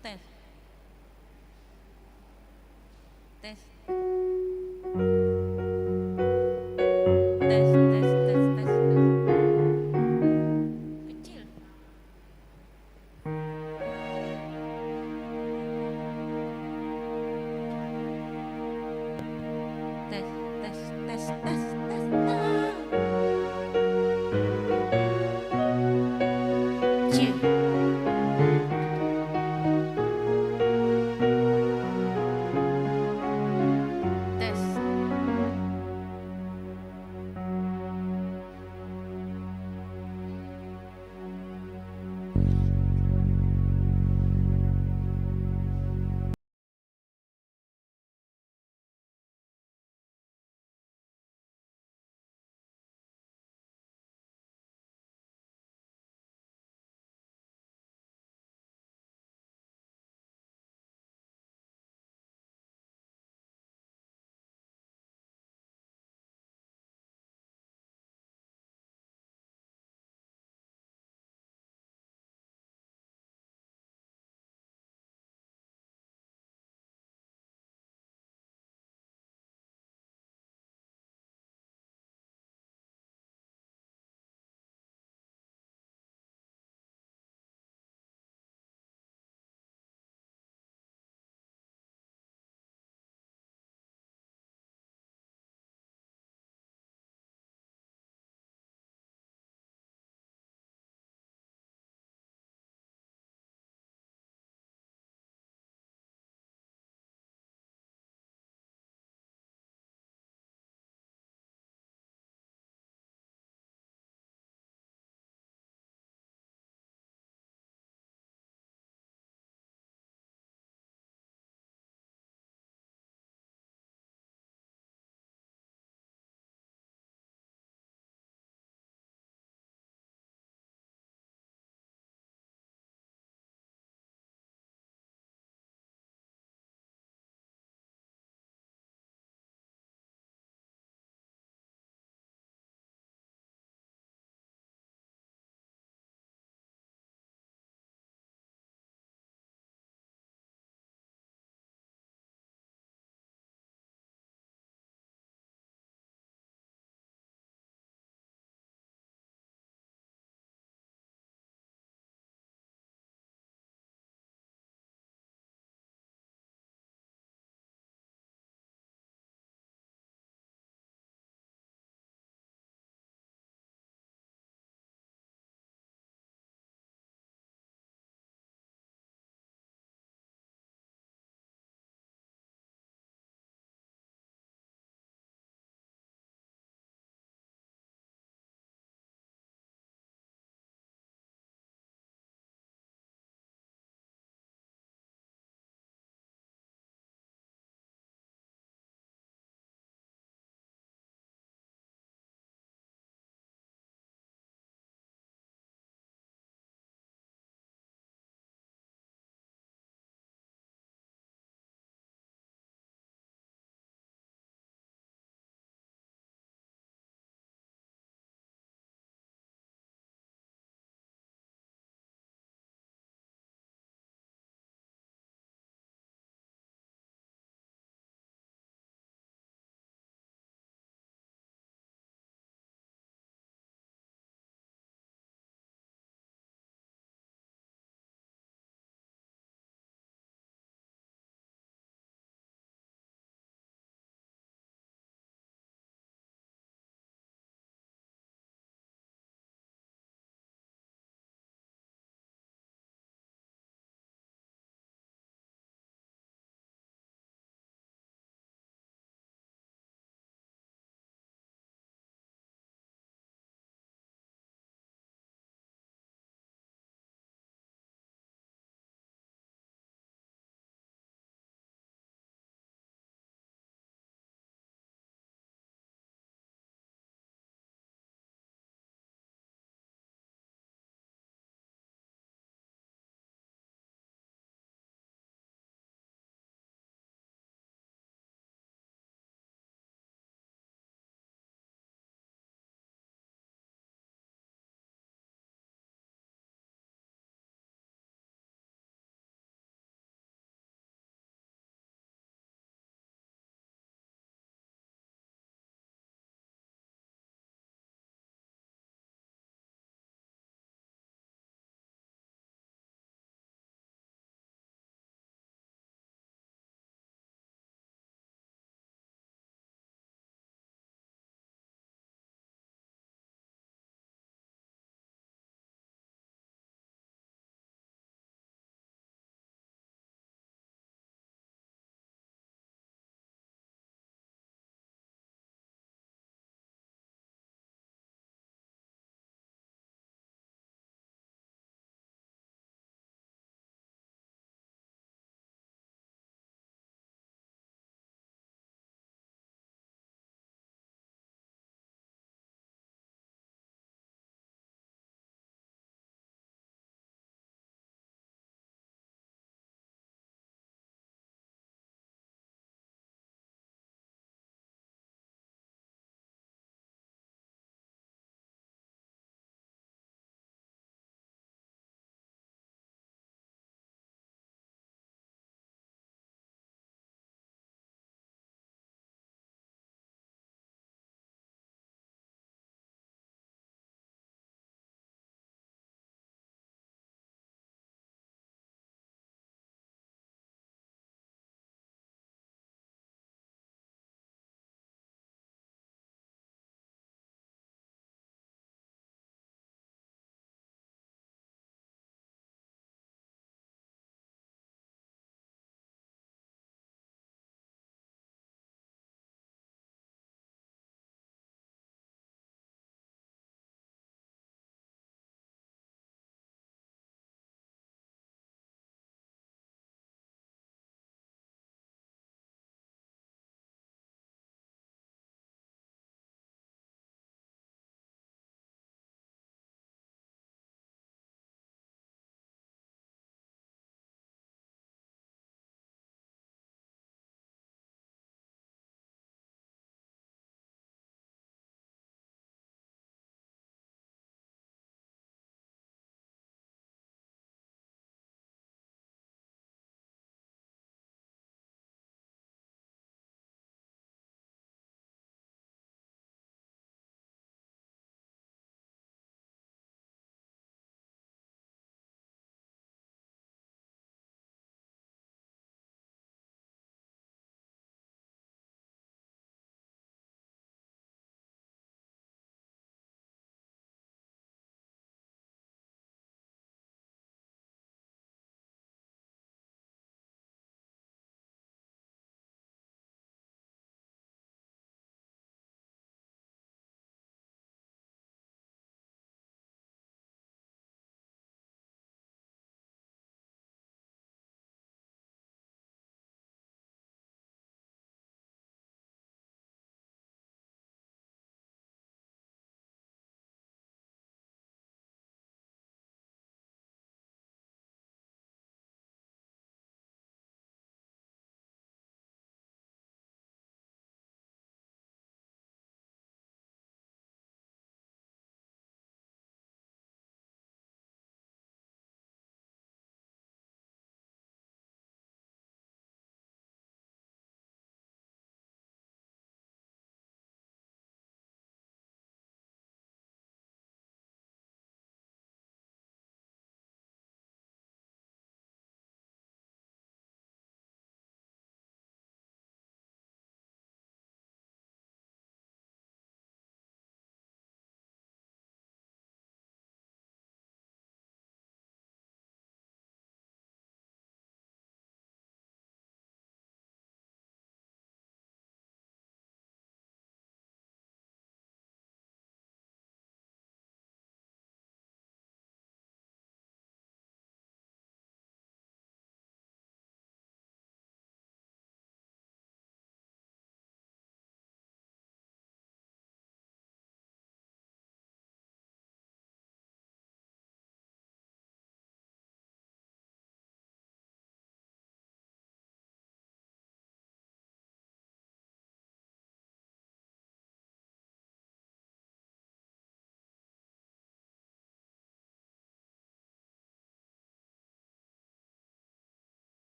Tes, tes, tes, tes, tes, tes, tes. Kecil. Tes, tes, tes, tes, tes, tes. Cie. Tes.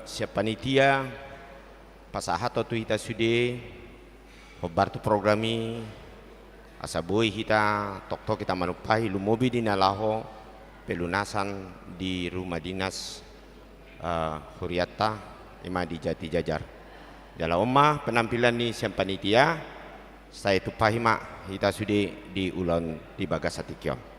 siap panitia pasahat tu kita sudah hobar tu programi asabui kita tok kita manupai lumobi di nalaho pelunasan di rumah dinas Huriata ima di Jati Jajar. Dalam omah penampilan ni siap panitia saya tupahi mak kita sudah di ulon di Bagasatikion.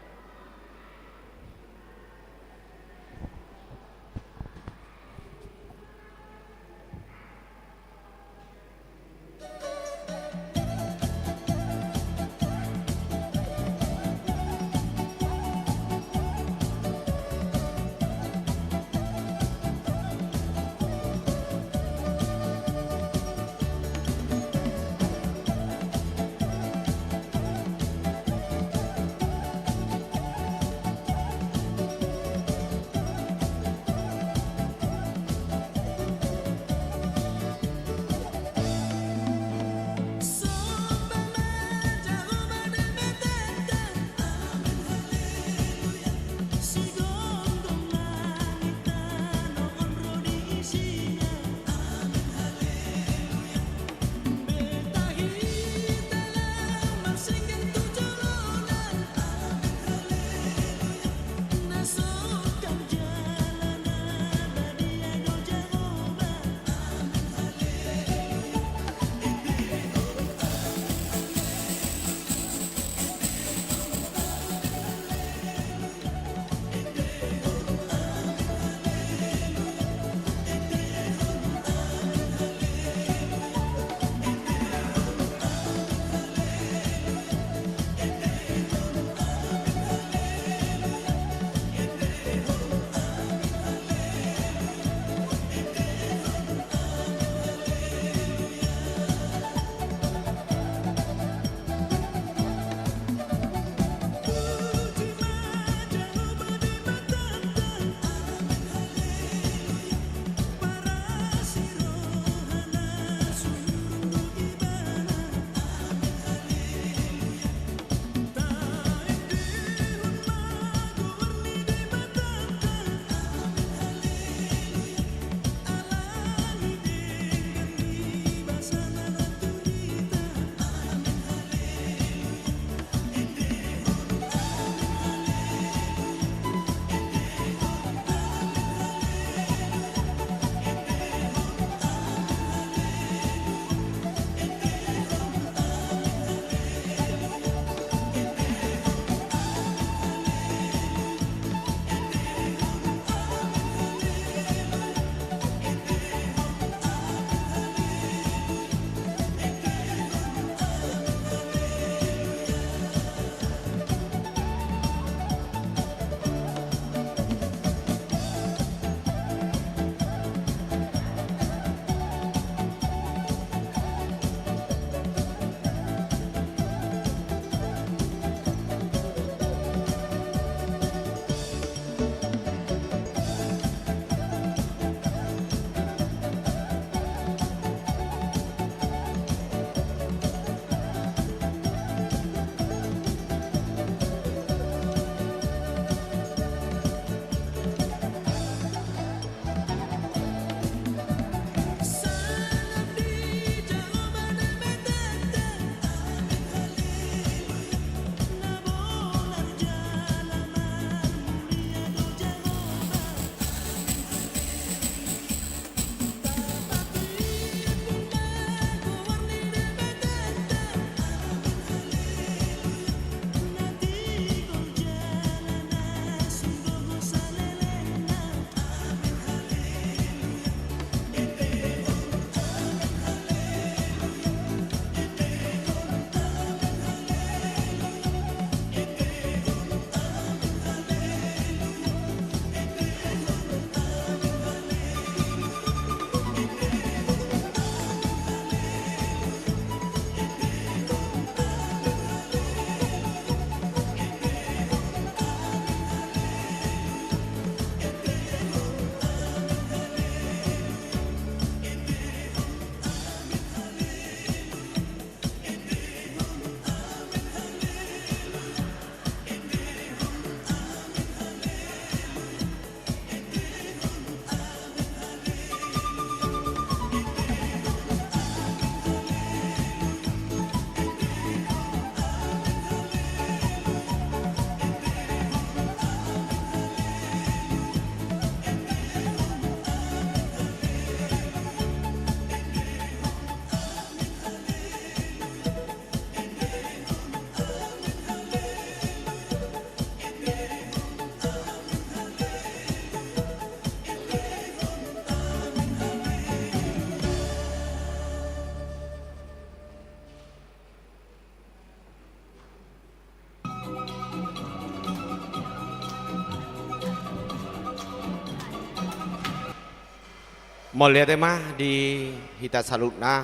Mulia tema di hita salutna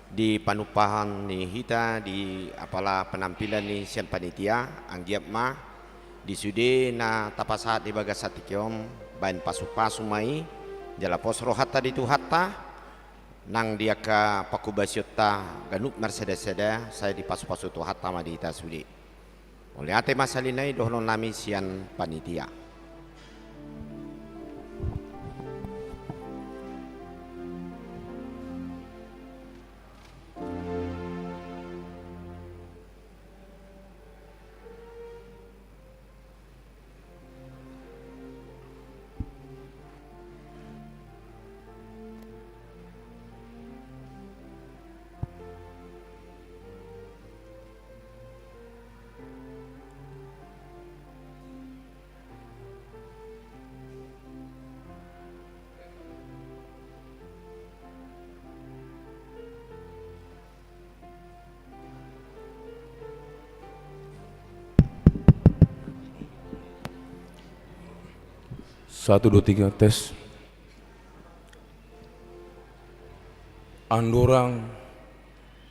di panupahan ni hita di apalah penampilan ni sian panitia anggiap ma di sude na tapasat di bagas satikyom bain pasu-pasu mai jala pos rohata di tuhata nang dia ka pakubasyota ganuk mercedes-seda saya di pasu-pasu tuhata ma di hita sude. Mulia tema salinai dohnon nami sian panitia. Satu, dua, tiga, tes. Andorang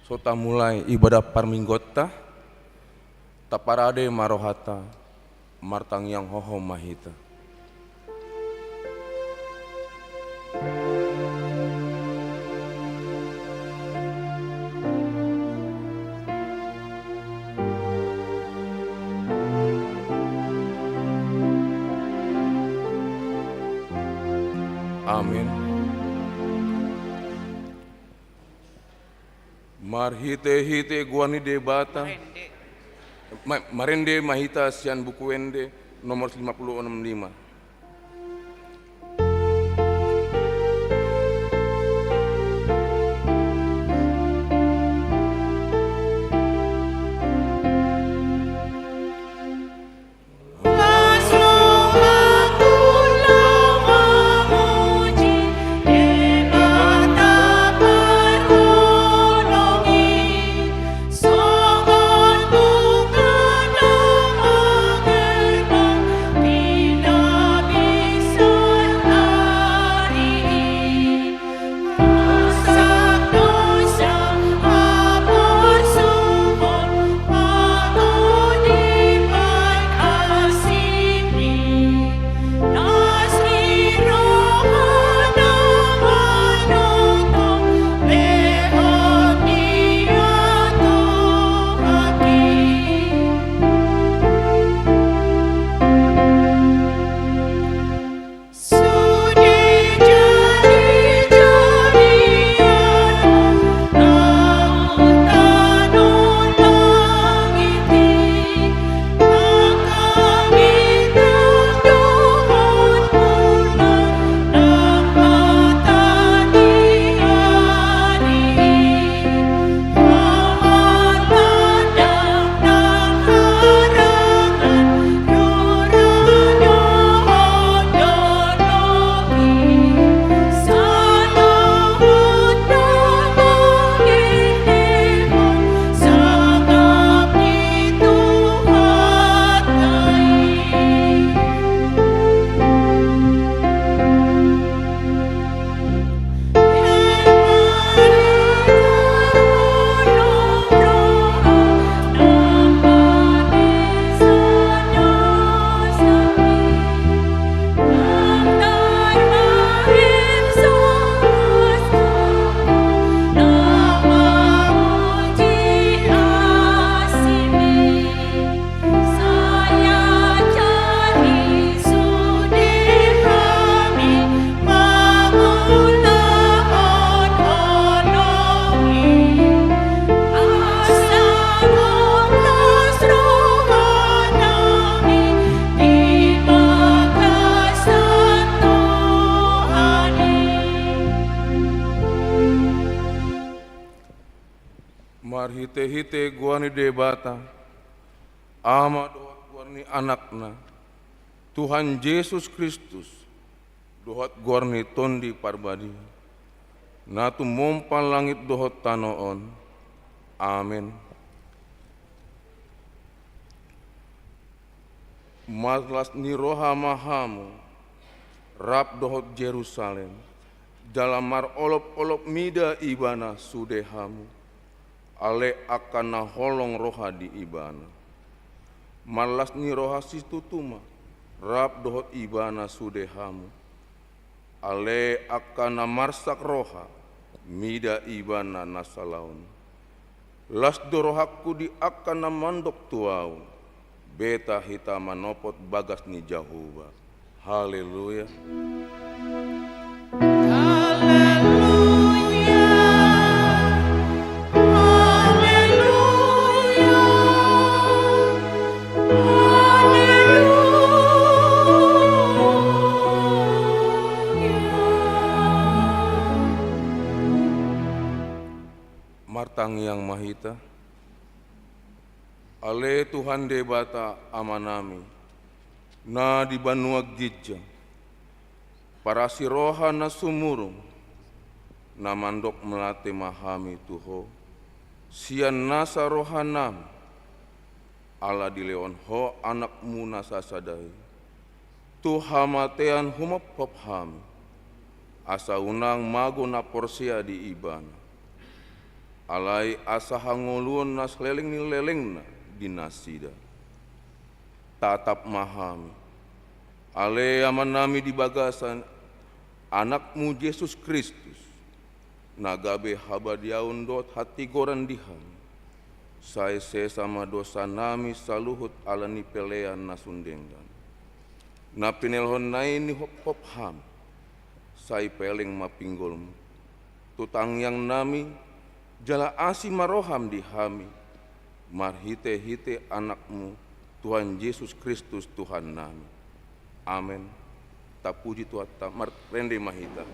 sota mulai ibadah parminggota taparade marohata martang yang hoho mahita. Amin. Marhite-hite guani debata. Marende mahita sian buku wende nomor 565. Marhite-hite guani debata ama dohat guarni anakna Tuhan Yesus Kristus dohat guarni tondi parbadi natu mompan langit dohot tanoon. Amin. Maslas ni roha mahamu rap dohot Jerusalem dalam mar olop-olop mida ibana sudehamu, ale akan holong roha di ibana. Malas ni roha situtuma, rap dohot ibana sudehamu, ale akan marsak roha, mida ibana nasalaun. Las dorohaku di akan mandok tuau, beta hita manopot bagas ni Jahoba. Haleluya. Martang yang mahita, ale Tuhan debata amanami, na di banua gijang, para siroha na sumurung, na mandok melate mahami tuho, sian nasa rohanam, ala di leon ho anakmu nasa sadai, tuha matean humop hopham, asa unang mago na porsia di ibana. Alai asa hangoluan nas leleng ni leleng na dinasida. Tatap mahami. Ale amanami di bagasan anakmu Yesus Kristus. Nagabe habadiaun dot hati goran dihan. Saya sesama dosa nami saluhut alani pelean nasundenggan. Na pinelhon naini hop ham. Saya peleng mapinggolmu. Tutang yang nami jala asi maroham di hami, marhite-hite anakmu, Tuhan Yesus Kristus Tuhan nami. Amin. Tapuji Tuhan, rende mahita.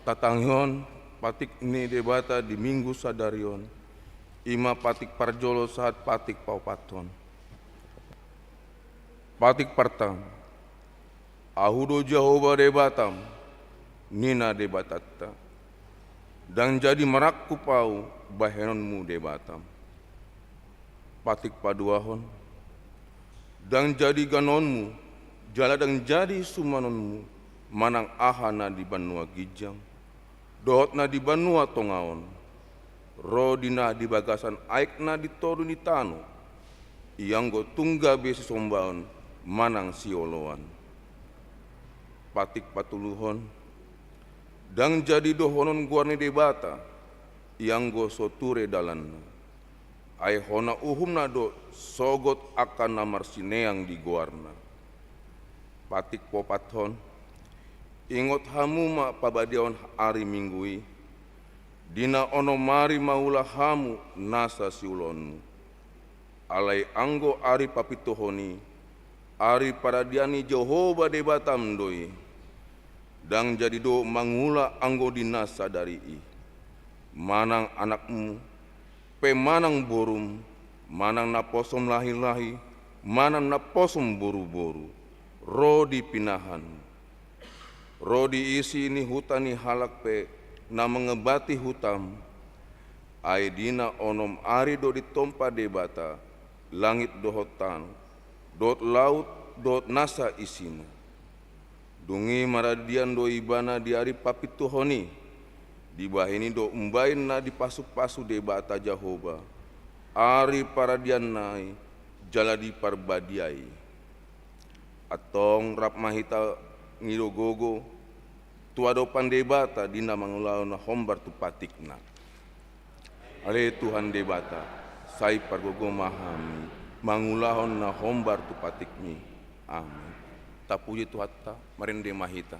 Tatangihon patik ini debata di minggu sadarion, ima patik parjolo saat patik paupaton. Patik pertama, ahudo Jahoba debatam, nina debatatta, dan jadi merakku pau bahenonmu debatam. Patik paduahon, dan jadi ganonmu, jala dan jadi sumanonmu, manang ahana di banua gijang, dohotna di banua tongaon, rodina di bagasan aikna di toru ni tano, ianggo tungga besi sombaon, manang sioloan. Patik patuluhon, dan jadi dohonon guarni debata, ianggo soture dalanna, ai hona uhumna do sogot akan namar sineang di guarna. Patik popathon, ingot hamu ma pabadiaon ari minggui, dina ono mari maula hamu nasa siulonmu. Alai anggo ari papitohoni, ari paradiani Jehoba debatam doi, dang jadi do mangula anggo dinasa dari i. Manang anakmu, pemanang borum, manang naposom lahi-lahi, manang naposom boru-boru, ro dipinahan. Rodi isi ni hutani halak pe na mengebati hutam, aidina onom ari do ditompa debata, langit dohotan, dot laut dot nasa isina. Dungi maradian do ibana di ari papituhoni. Di bahini do umbain na di pasu-pasu de bata Jahoba. Ari paradian nai jala di parbadiai. Atong rap mahita ngidogogo tuado pandebata dina mangulao na hombar tu patikna. Ale Tuhan debata, sai pargogo mahami, mangulahon na hombar tu patikmi. Amin. Tapuji tu hatta, marende mahita.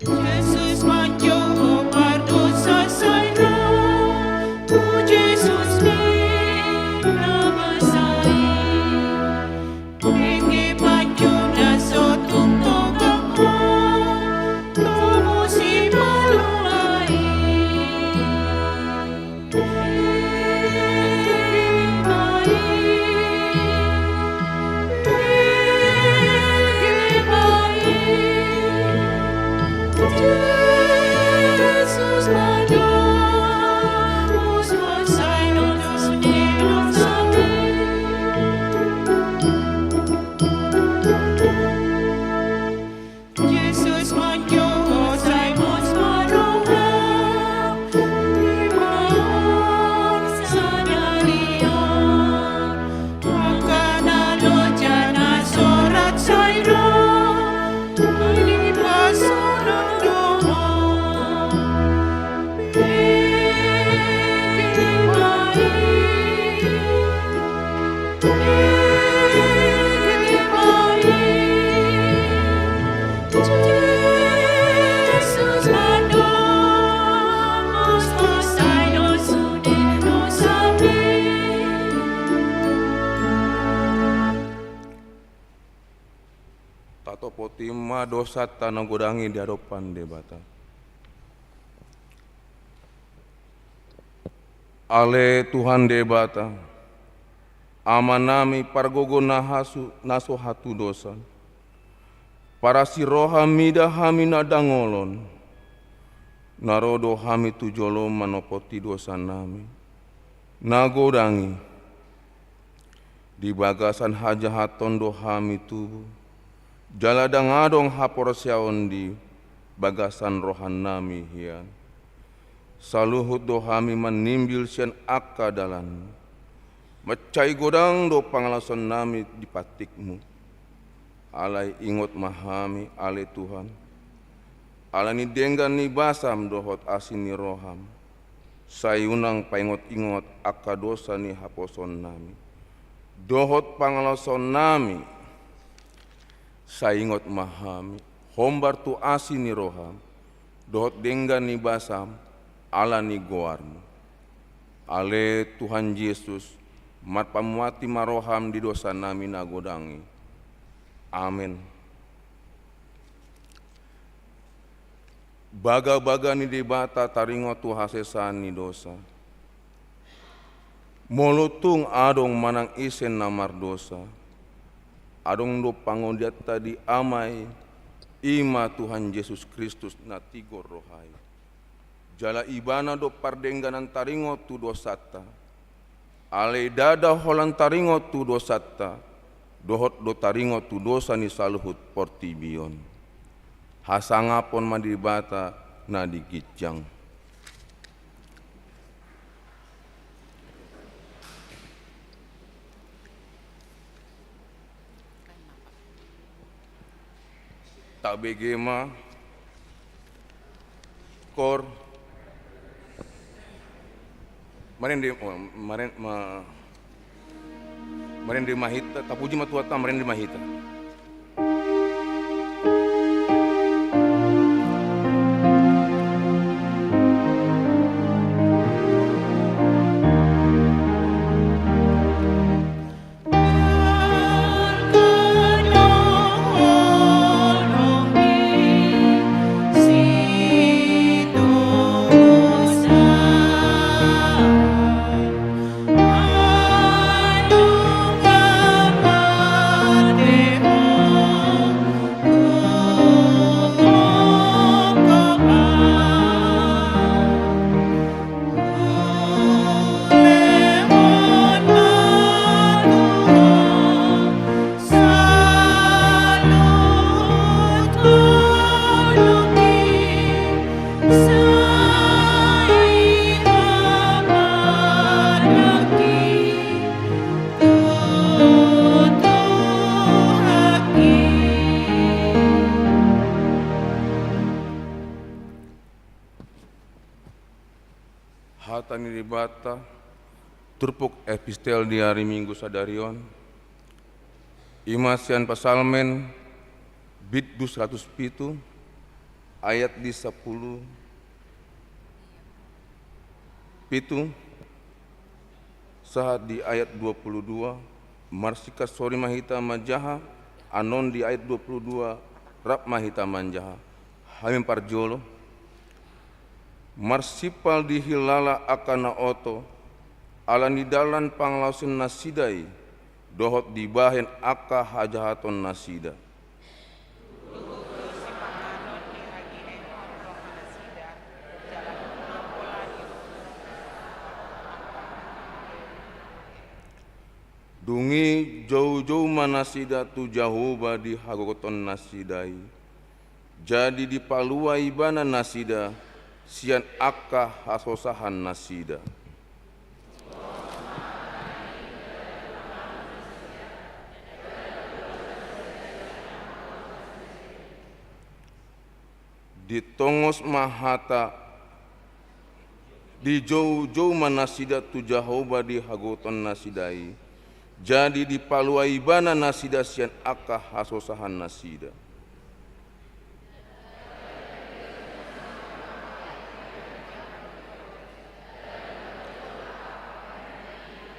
Yesus manjo pardosa saira, tu Yesus mina masai. Eke manjo naso tuntung toko, tu musi maluai. Jesus manjo, os masai nos unidos amém. Jesus manjo, sai mos maroha, imam sanaria. Akana lo jana sorat saira, ali pasunang doha. Jesus mando, os masai nos unidos amém. Tato potima dosa tanah godangi di hadapan debata. Ale Tuhan debata, amanami pargogo naso hatu dosa. Para si roha mida hami nadangolon, narodo hami tujolo manopoti dosa nami. Nagodangi, di bagasan hajahaton do hami tubuh. Jaladang adong haporsiaon di bagasan rohan nami hian. Saluhut do hami manimbil sian akadalan. Macai godang do pangalasan nami di patikmu. Alai ingot mahami ale Tuhan. Alani denggan ni basam dohot asin ni roham. Sayunang paingot-ingot akadosa ni haposon nami. Dohot pangalasan nami. Saingot mahami. Hombar tu asin ni roham. Dohot denggan ni basam. Ala ni goarmu. Ale Tuhan Yesus, mat pamuati maroham di dosa nami nagodangi. Amin. Baga-baga ni debata taringo tu hasesan ni dosa. Molutung adong manang isen namar dosa. Adong do pangondiat tadi amai. Ima Tuhan Yesus Kristus na tigor rohai. Jala ibana do pardengganan taringo tu dosata. Ale dada holan taringo tu dosata. Dohot do taringo tu dosa ni saluhut portibion. Hasangapon madibata na digijang. Tak begema kor Marende mahita, tapuji matuata marende mahita. Adonai, hatani dibata turpuk epistel di hari Minggu sadarion imasian pasalmen Biddu 107 ayat di 10 pitu saat di ayat 22 marsika sori mahita majaha anon di ayat 22 rap mahita manjaha hamim parjolo marsipal di hilala akana oto alan di dalan panglausin nasidai dohot di bahen aka hajahaton nasida dungi jauh-jauh manasida tu jahuba di hagoton nasidai jadi di palua ibana nasida sian akka hasosahan nasida di tongos mahata di jauh-jauh manasida tu jahuba di hagoton nasidai jadi di palua ibana nasida sian akka hasosahan nasida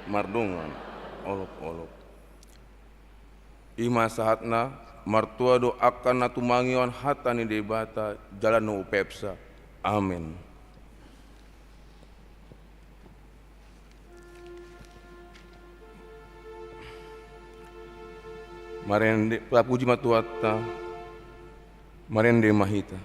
mardungan olok-olok ima sahatna martua do akan natumangion hatani debata jalan no upepsa amin. Marende prapuji matuata marende mahita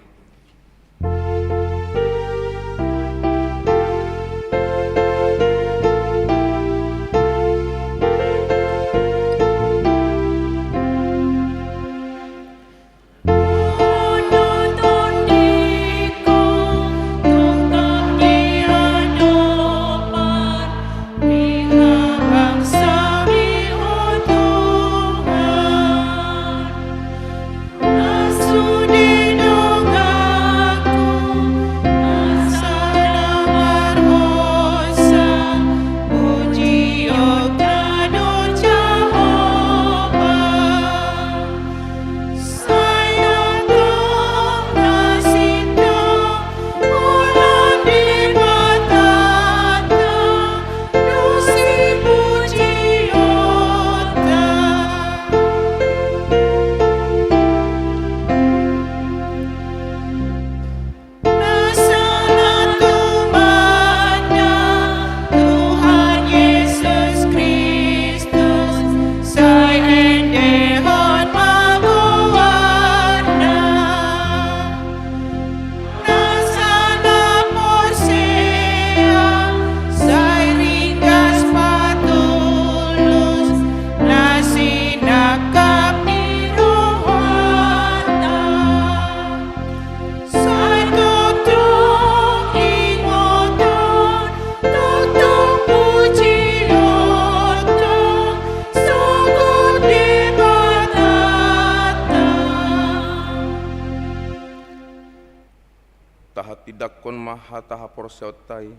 hataha porseotai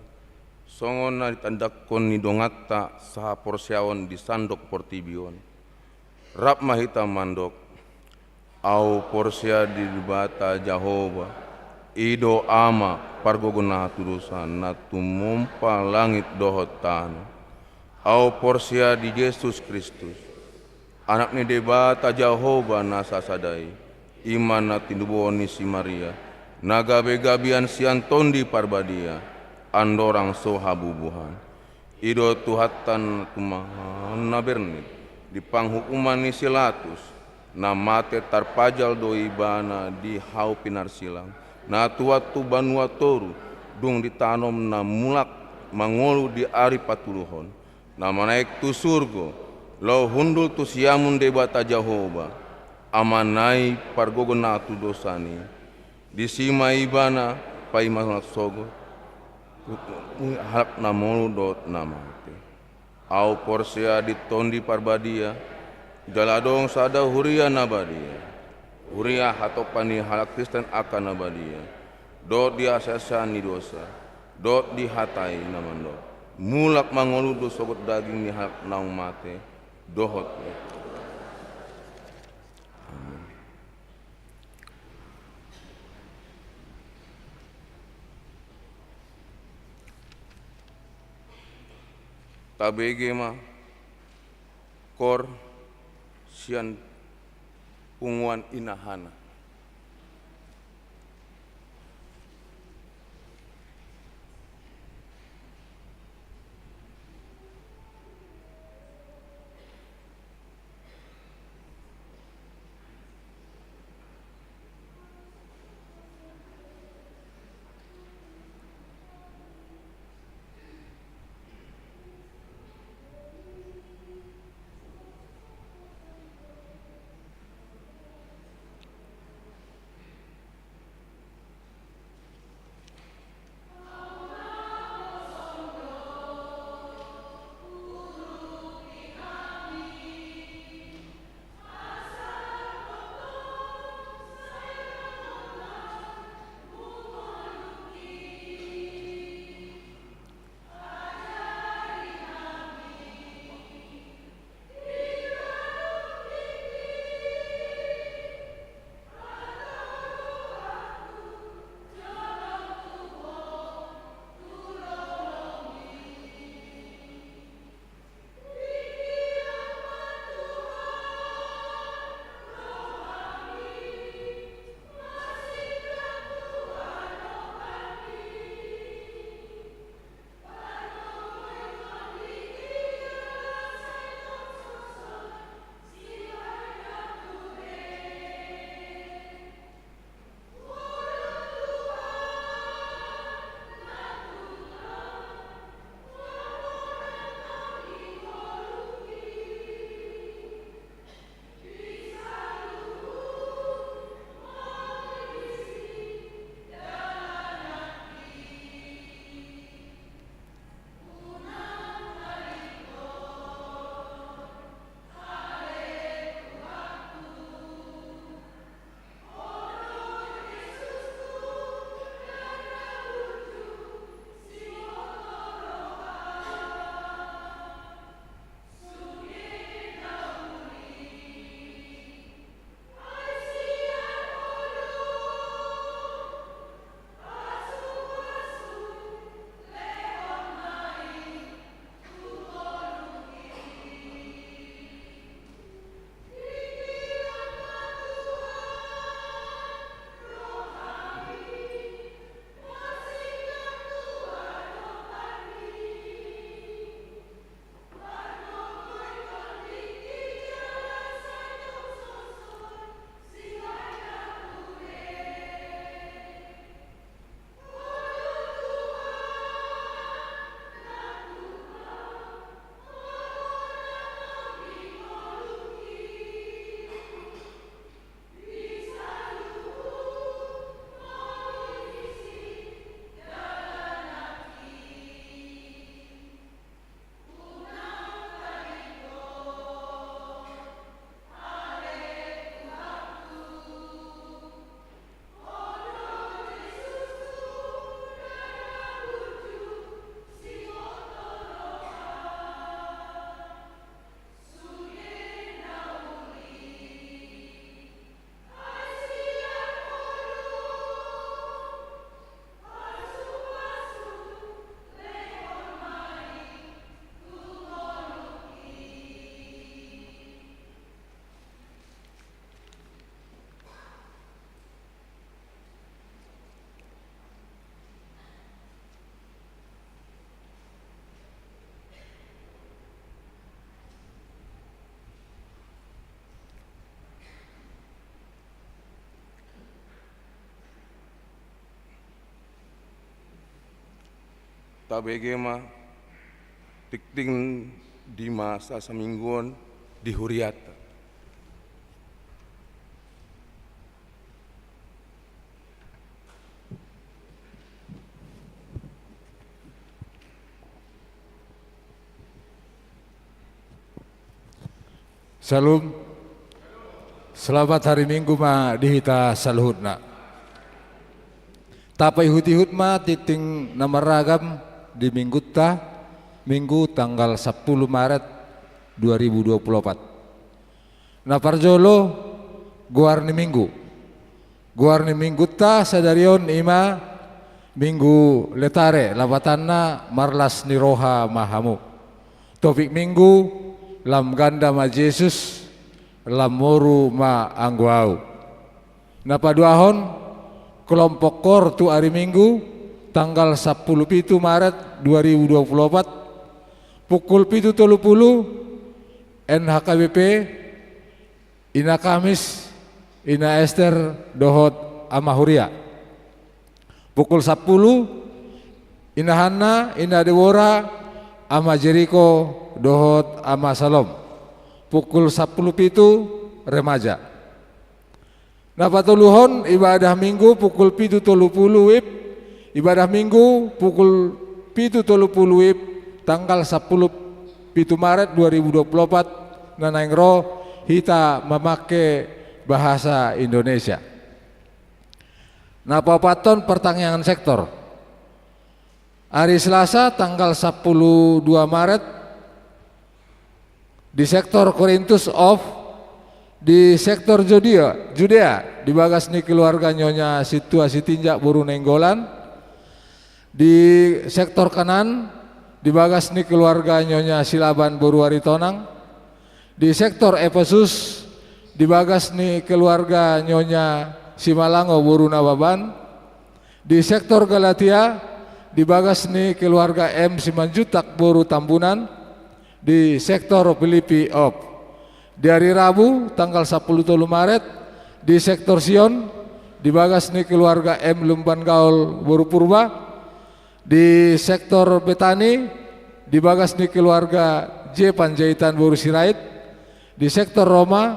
songona ditandakon ni dongata saha porseaon di sandok portibion rap mahita mandok au porsea di bata Jehova ido ama pargogona tudusan natumompa langit dohotan au porsea di Yesus Kristus anak ni debata Jehova nasa sadai iman natinduboni si Maria nagabe-gabian siantondi parbadia andorang sohabubuhan ido tuhatan tumahan nabernit di panghukuman ni silatus na mate tarpajal doi bana di hau pinar silang na tuatu banua toru dung ditanom na mulak mangolu di ari patuluhon na manaik tu surgo lo hundul tu siamun debata Jehova amanai pargogon tu dosani di sima ibana pai masalah sogo halak namolu dot namate au porsea di tondi parbadia jaladong sada huria nabadia huria hatopani halak Kristen akan nabadia dot dia sesani dosa dot dihatai namando. Mulak mangoludo sogot daging ni hak naung mate, dohot. Tabege ma kor sian punguan inahana. Tabege ma tikting di masa semingguan di Huriata. Salam. Selamat hari Minggu ma dihita saluhutna. Tapai hut-hut ma titing nama ragam di minggu tanggal 10 Maret 2024. Na parjolo guarni minggu ta sadarion ima minggu letare labatanna marlas ni roha mahamu. Topik minggu lam ganda ma Jesus lam moru ma angguau. Na paduahon kelompok kor tu hari Minggu tanggal 10 Maret 2024 pukul 7.30 NHKBP Ina Kamis Ina Ester Dohot Amahuria. Pukul 10 Ina Hanna Ina Dewora Ama Jeriko Dohot Ama Salom. Pukul 10.07 remaja. Napatuluhon ibadah minggu pukul 7.30 WIB. Ibadah minggu pukul 7.30 WIB tanggal 10 Maret 2024 nanaingro kita memakai bahasa Indonesia. Napapaton pertanyaan sektor. Hari Selasa tanggal 12 Maret di sektor Korintus di sektor Judea dibagas ni keluarga nyonya situasi tinjak buru nenggolan. Di sektor kanan dibagas ni keluarga nyonya Silaban buru Aritonang. Di sektor Efesus dibagas ni keluarga nyonya Simalango buru Nababan. Di sektor Galatia dibagas ni keluarga M Simanjutak buru Tambunan. Di sektor Filipi di hari Rabu tanggal 10 Maret di sektor Sion dibagas ni keluarga M Lumban Gaul Boru Purba. Di sektor Betani dibagas ni keluarga J Panjaitan Boru Sirait. Di sektor Roma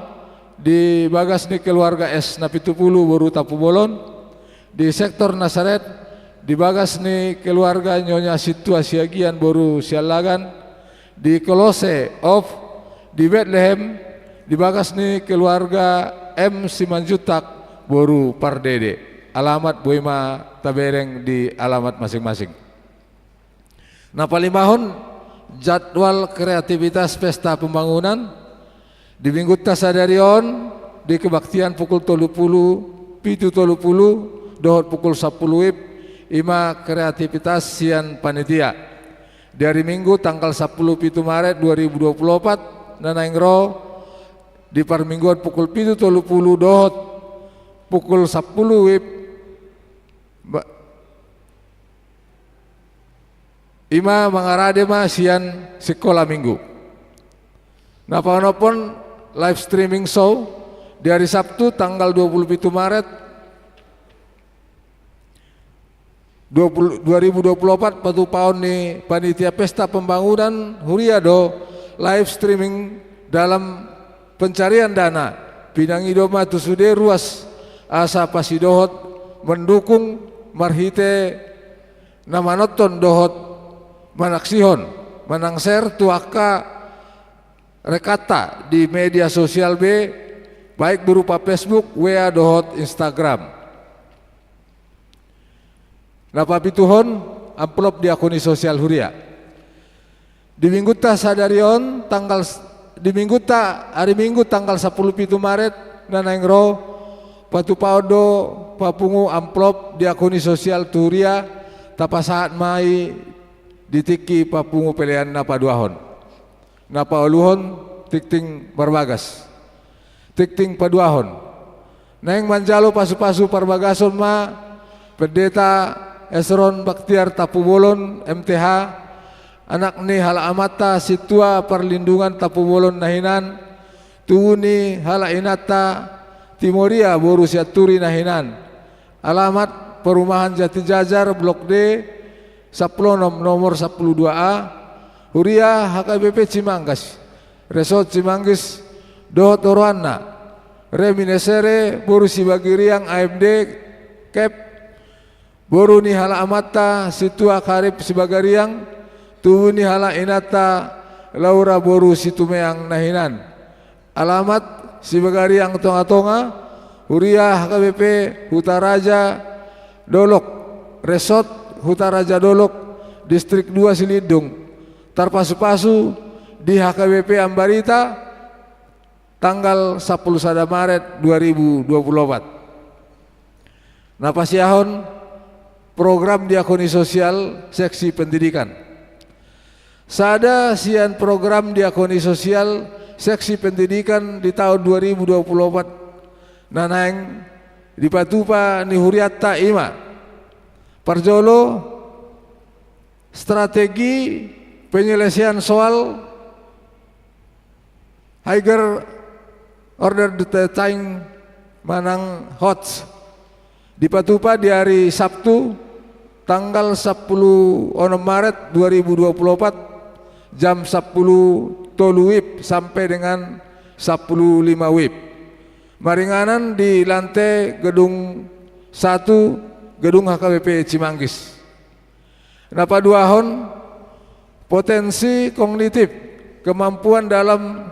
dibagas ni keluarga S Napitupulu Boru Tapu Bolon. Di sektor Nasaret dibagas ni keluarga Nyonya Situasi Agian Boru Sialagan. Di Kolose di Bethlehem dibagas nih keluarga M Simanjutak Boru Pardede. Alamat Boima Tabereng di alamat masing-masing. Nah palimahon jadwal kreativitas pesta pembangunan di minggu tasadarion di kebaktian pukul 30 dohot pukul 10 WIB ima kreativitas sian panitia. Dari minggu tanggal 10 Maret 2024 nanaingro di parmingguan pukul 7.30 dohot pukul 10 WIB ima mangarade ma sian sekolah minggu. Napa-napon live streaming show di hari Sabtu tanggal 27 Maret 2024 patu paon ni panitia pesta pembangunan Huriado live streaming dalam pencarian dana pinangidoma tusude ruas asa pasidohot mendukung marhite namanoton dohot manaksihon manangser tuaka rekata di media sosial B baik berupa Facebook, WA dohot Instagram. Napapituhon amplop di akun sosial Huria. Di minggu ta sadarion hari Minggu tanggal 10 Maret nanaingro patu paudo papungu amplop di akun sosial Huria tapasaat mai ditiki papungu pelean napa duahon. Napa oluhon tikting barbagas. Tikting paduahon. Naing manjalo pasu-pasu parbagason ma pendeta Esron Baktiar Tapu Bolon MTH anak ni hala amata situa perlindungan Tapu Bolon nahinan tuuni hala inata Timoria Boru Siaturi nahinan alamat perumahan Jati Jajar Blok D Saplonom nomor 12A Huria HKBP Cimanggas Resort Cimanggis Dohot Oroana Reminesere Boru Sibagiriang AMD Kep Boru ni hala amata situa karib Sibagariang tuhu ni hala inata Laura Boru Situmeang nahinan alamat Sibagariang Tonga-Tonga Huria HKBP Hutaraja Dolok Resort Hutaraja Dolok, Distrik 2 Silidung, Tarpasu-Pasu di HKBP Ambarita tanggal 10 Maret 2024. Napasiahon program diakoni sosial seksi pendidikan. Sada sian program diakoni sosial seksi pendidikan di tahun 2024 nanang di Patupa ni Huriatta Ima Parjolo strategi penyelesaian soal higher order detain manang HOTS di Patupa di hari Sabtu tanggal 10 Maret 2024 jam 10 tolu WIB sampai dengan 10.05 WIB. Maringanan di lantai gedung 1 gedung HKBP Cimanggis. Napa duahon potensi kognitif, kemampuan dalam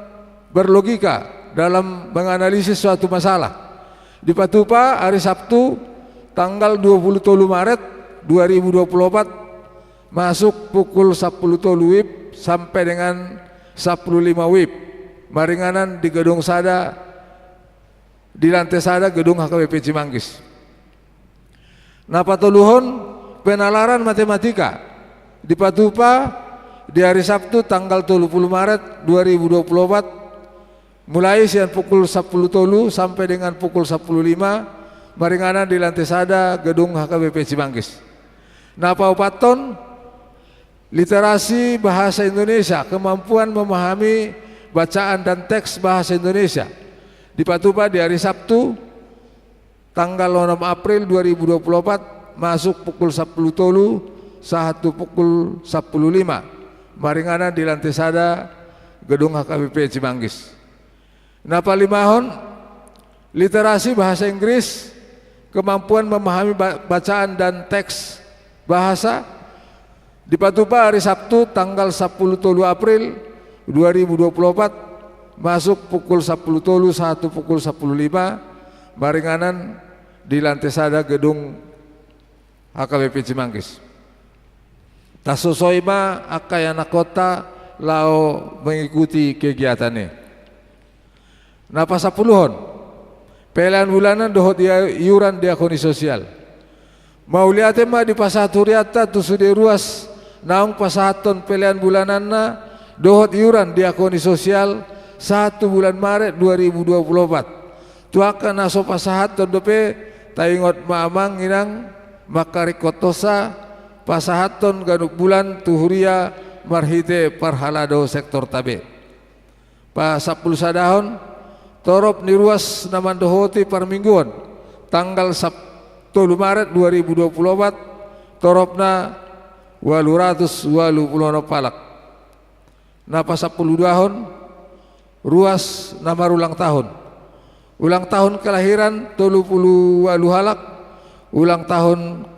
berlogika, dalam menganalisis suatu masalah. Di Patupa hari Sabtu tanggal 23 Maret 2024 masuk pukul 10 WIB sampai dengan 10.05 WIB. Maringanan di gedung Sada, di lantai Sada gedung HKBP Cimanggis. Napa toluhon penalaran matematika di Patupa di hari Sabtu tanggal 30 Maret 2024 mulai siang pukul 10 tolu sampai dengan pukul 10.05 maringanan di lantai Sada gedung HKBP Cimanggis. Napa upaton literasi bahasa Indonesia, kemampuan memahami bacaan dan teks bahasa Indonesia di Patupa di hari Sabtu tanggal 6 April 2024 masuk pukul 10 tolu satu pukul 10.05 maringanan di lantai Sada gedung HKBP Cimanggis. Napa limahon literasi bahasa Inggris, kemampuan memahami bacaan dan teks bahasa di Patupa hari Sabtu tanggal 10 tolu April 2024 masuk pukul 10 tolu satu pukul 10.05 maringanan di lantai Sada gedung HKBP Cimanggis. Tasosoima akai anak kota lao mengikuti kegiatannya. Napa sapuluhon pelihan bulanan dohot iuran diakoni sosial. Mau lihat mah di pasaturiata tu sudah ruas naung pasahaton pelihan bulananna dohot iuran diakoni sosial 1 bulan Maret 2024. Tuakan naso pasahaton dope taingot maamang inang makarikotosa pasahaton ganuk bulan tuhuria marhite parhalado sektor tabe. Pa 10 sadahon torop ni ruas naman dohoti parmingguan tanggal 10 Maret 2024 toropna 880 palak. Napa 10 dahon ruas namar ulang tahun kelahiran 30 halak, ulang tahun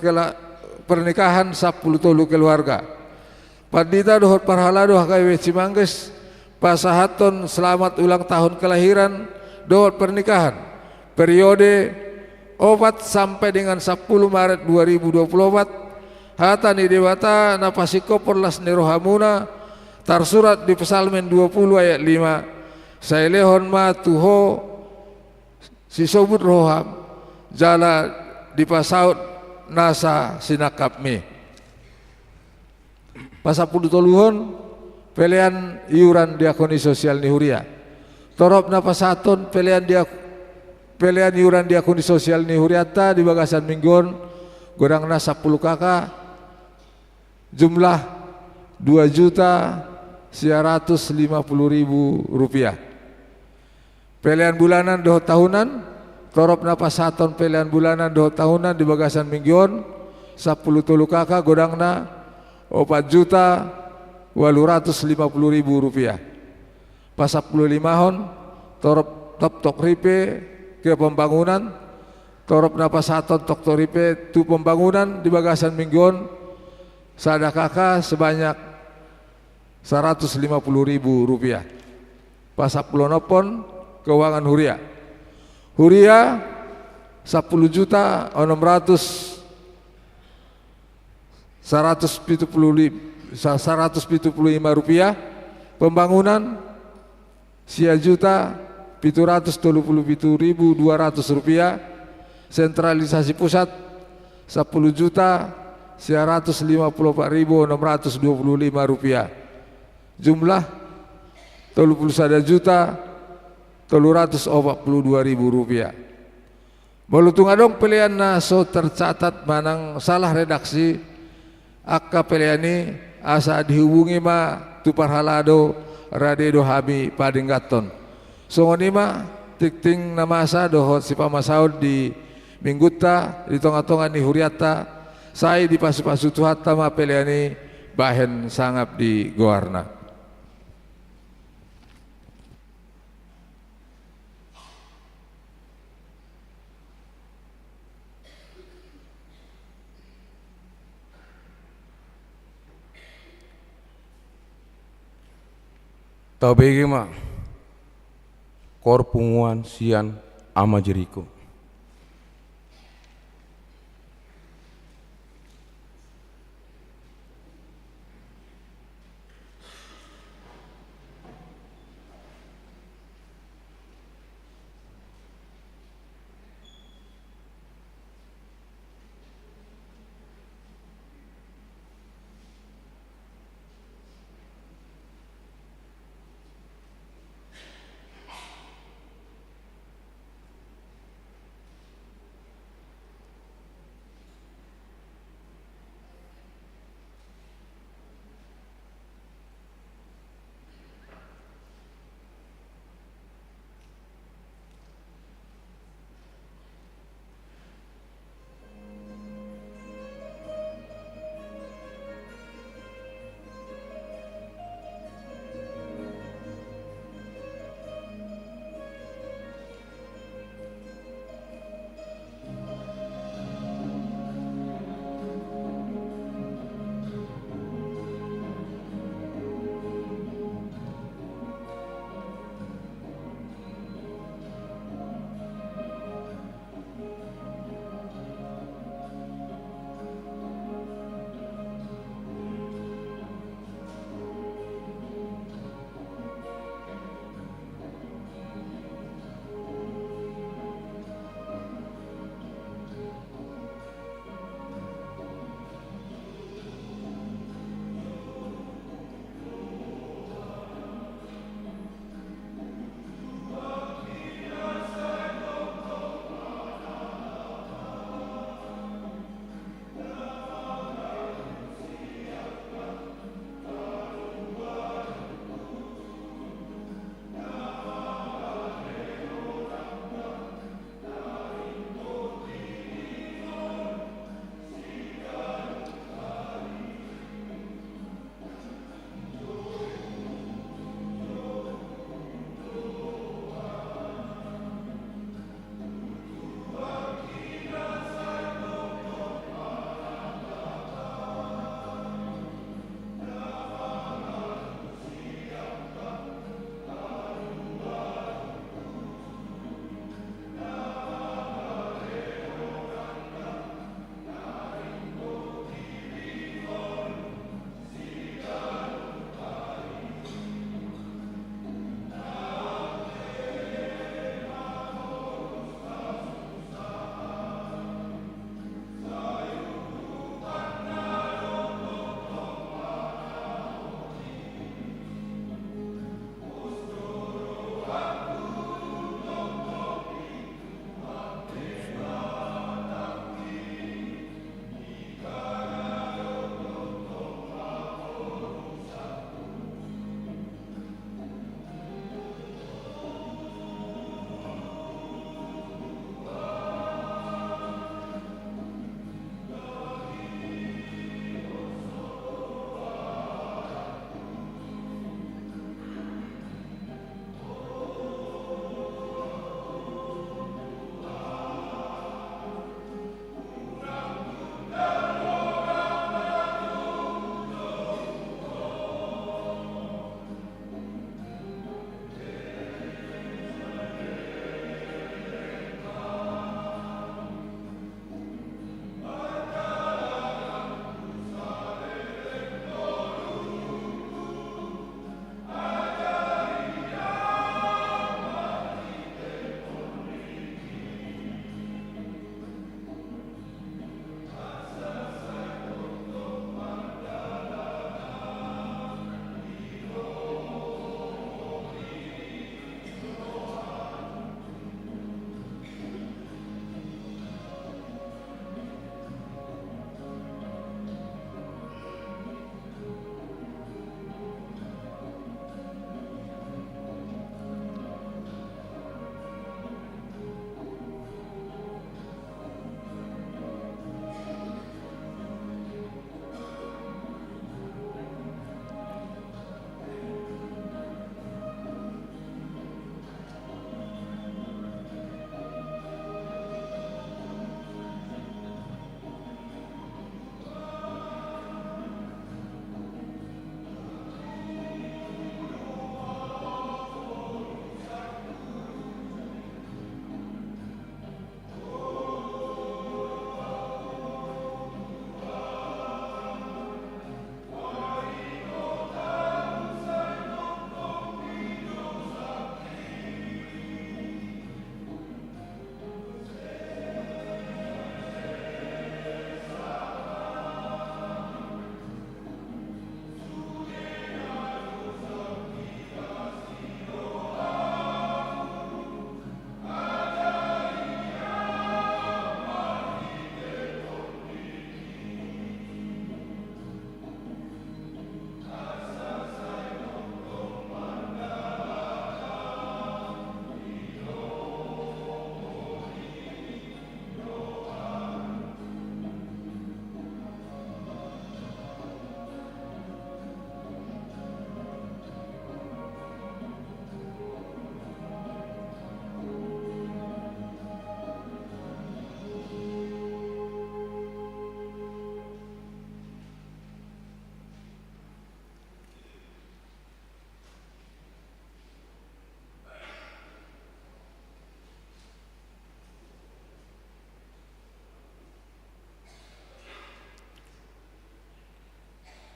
pernikahan 10 tolu keluarga. Pandita dohot parhalado HKBP Cimanggis pasahaton selamat ulang tahun kelahiran dohot pernikahan periode 4 sampai dengan 10 Maret 2024 hatani dewata napasiko porlas nerohamuna tarsurat di Psalmen 20 ayat 5 sailehon ma tuho si sobut roham jala di pasaut nasa sinakapmi. Pasapuluh toluhon pelihan iuran diakoni sosial ni Huria. Torop na pasaton pelihan iuran diakoni sosial ni Huriata di Bagasan Minggon godang na 10 kakak jumlah 2.950.000 rupiah. Pelihan bulanan dohot tahunan torop na pasaton pelihan bulanan dohot tahunan di Bagasan Minggon 10 tolu kakak godang na 4.850.000 rupiah. Pas 15 hon torop tok ripe ke pembangunan torop na pasaton tok ripe tu pembangunan di Bagasan Minggon sada kakak sebanyak 150.000 rupiah. Pas 10 nopon keuangan Huria 10.600.000 Rp175, pembangunan Rp1.737.200, sentralisasi pusat Rp10.154.625, jumlah Rp31.342.000. Melutung adong pilihan so tercatat manang salah redaksi akka pilihan asa dihubungi ma tupar halado radedo hami padinggaton. Songoni ma tikting namasa dohot si pamasaud di mingguta di tonga-tonga ni huriata sai di pasu-pasu tuhatta ma pilihan bahen sangap di goarna. Tabege ma korpunguan sian ama Jeriko.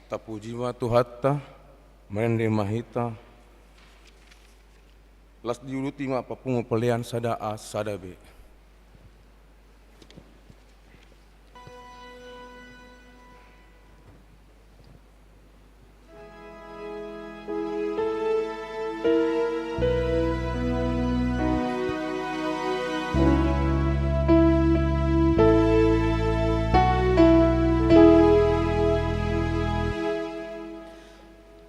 Tapujiwa Tuhatta, Mende Mahita, las diuluti ma papungo pelian sada a sada be.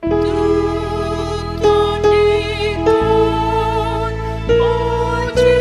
Tutunikan puji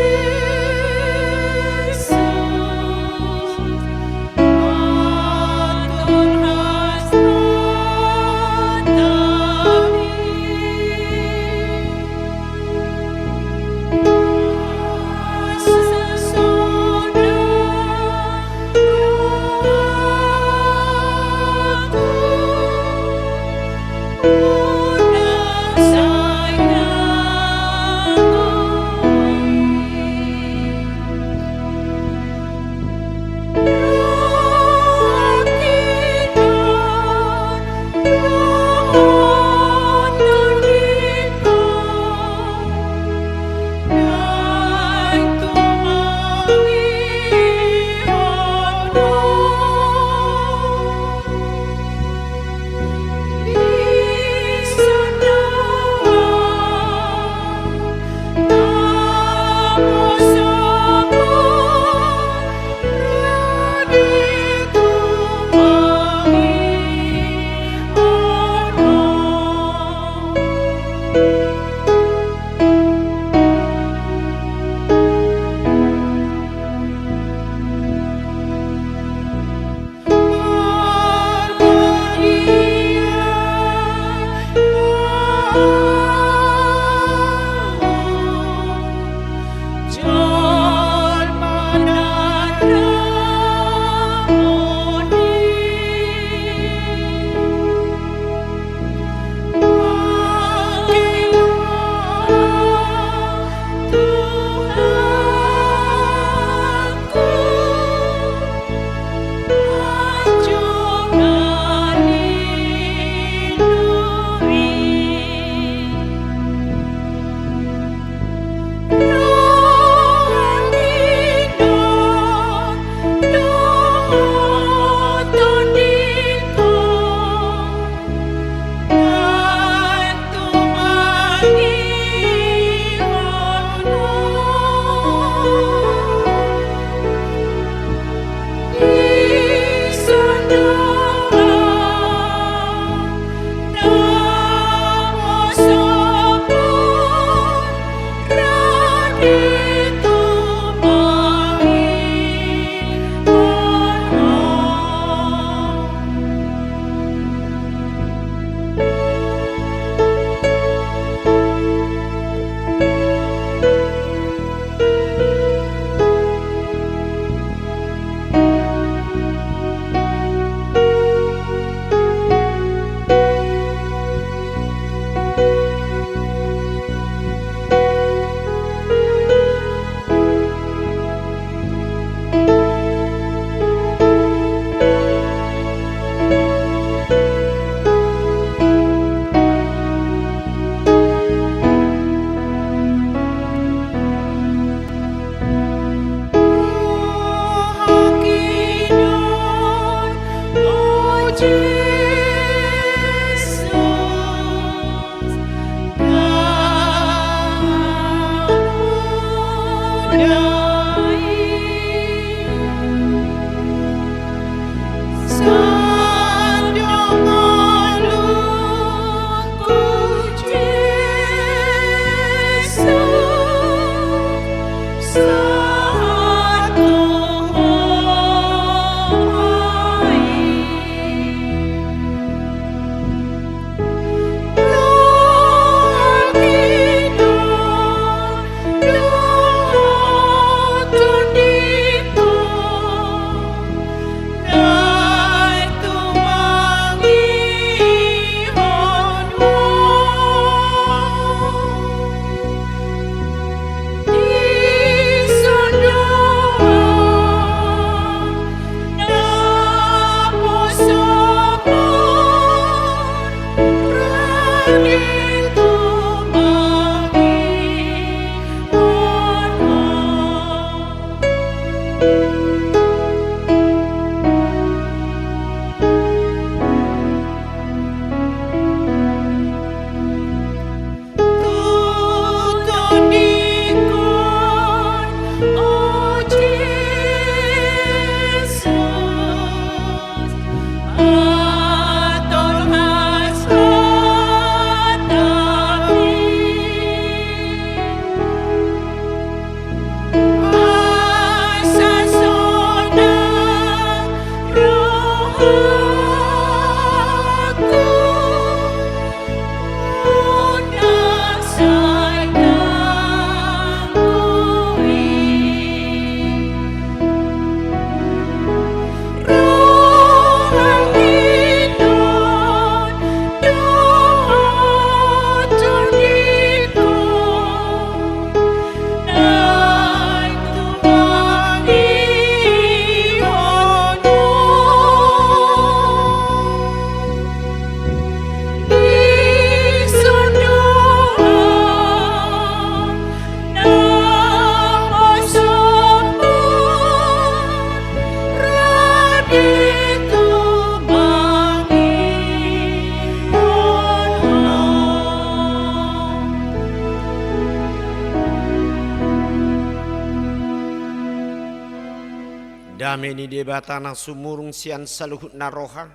Dameni debatana sumurung sian saluhut naroha.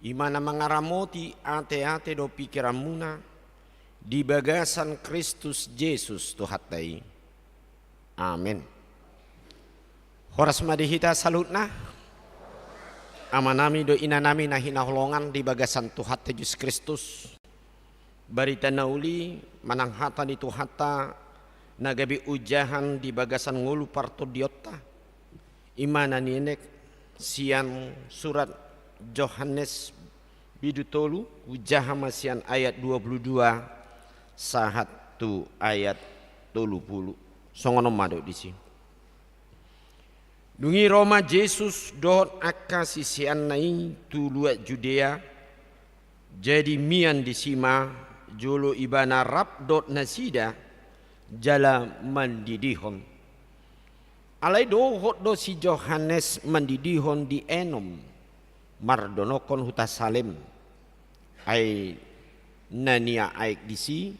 Imana mangaramoti ate-ate do pikiran muna. Di bagasan Kristus Yesus Tuhatai. Amin. Horas madihita salutna. Amanami do inanami na hinaholongan di bagasan Tuhatai Yesus Kristus. Barita nauli mananghata di Tuhata. Nagabi ujahan di bagasan ngulu parto diota. Imana nienek sian surat Yohanes bidutolu ujahama sian ayat 22 sahat tu ayat 30 songono mado di sini. Dungi Roma Yesus dot akka sisian nai tu luat Judea jadi mian di sima jolo ibana rap dot nasida jala mandidihon. Alai do hot do si Yohanes mandidihon di Enom mardonokon huta Salem ai nania aik disi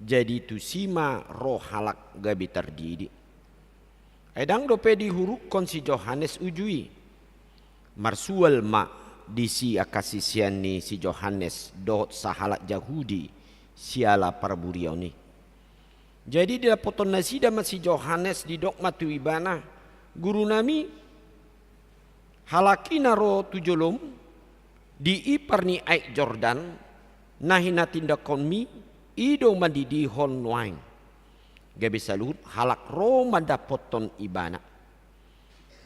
jadi tu sima roh halak gabi terdidi edang do pedi huruk kon si Yohanes ujui marsual ma disi akasisian ni si Yohanes do sahalak Yahudi siala parburioni. Jadi dia poton nasida masih Yohanes di dogma tu ibana guru nami halakina ro tujolom di iparni aik Jordan nahina tindakon mi ido mandidihon nuain gabi salut halak ro manda poton ibana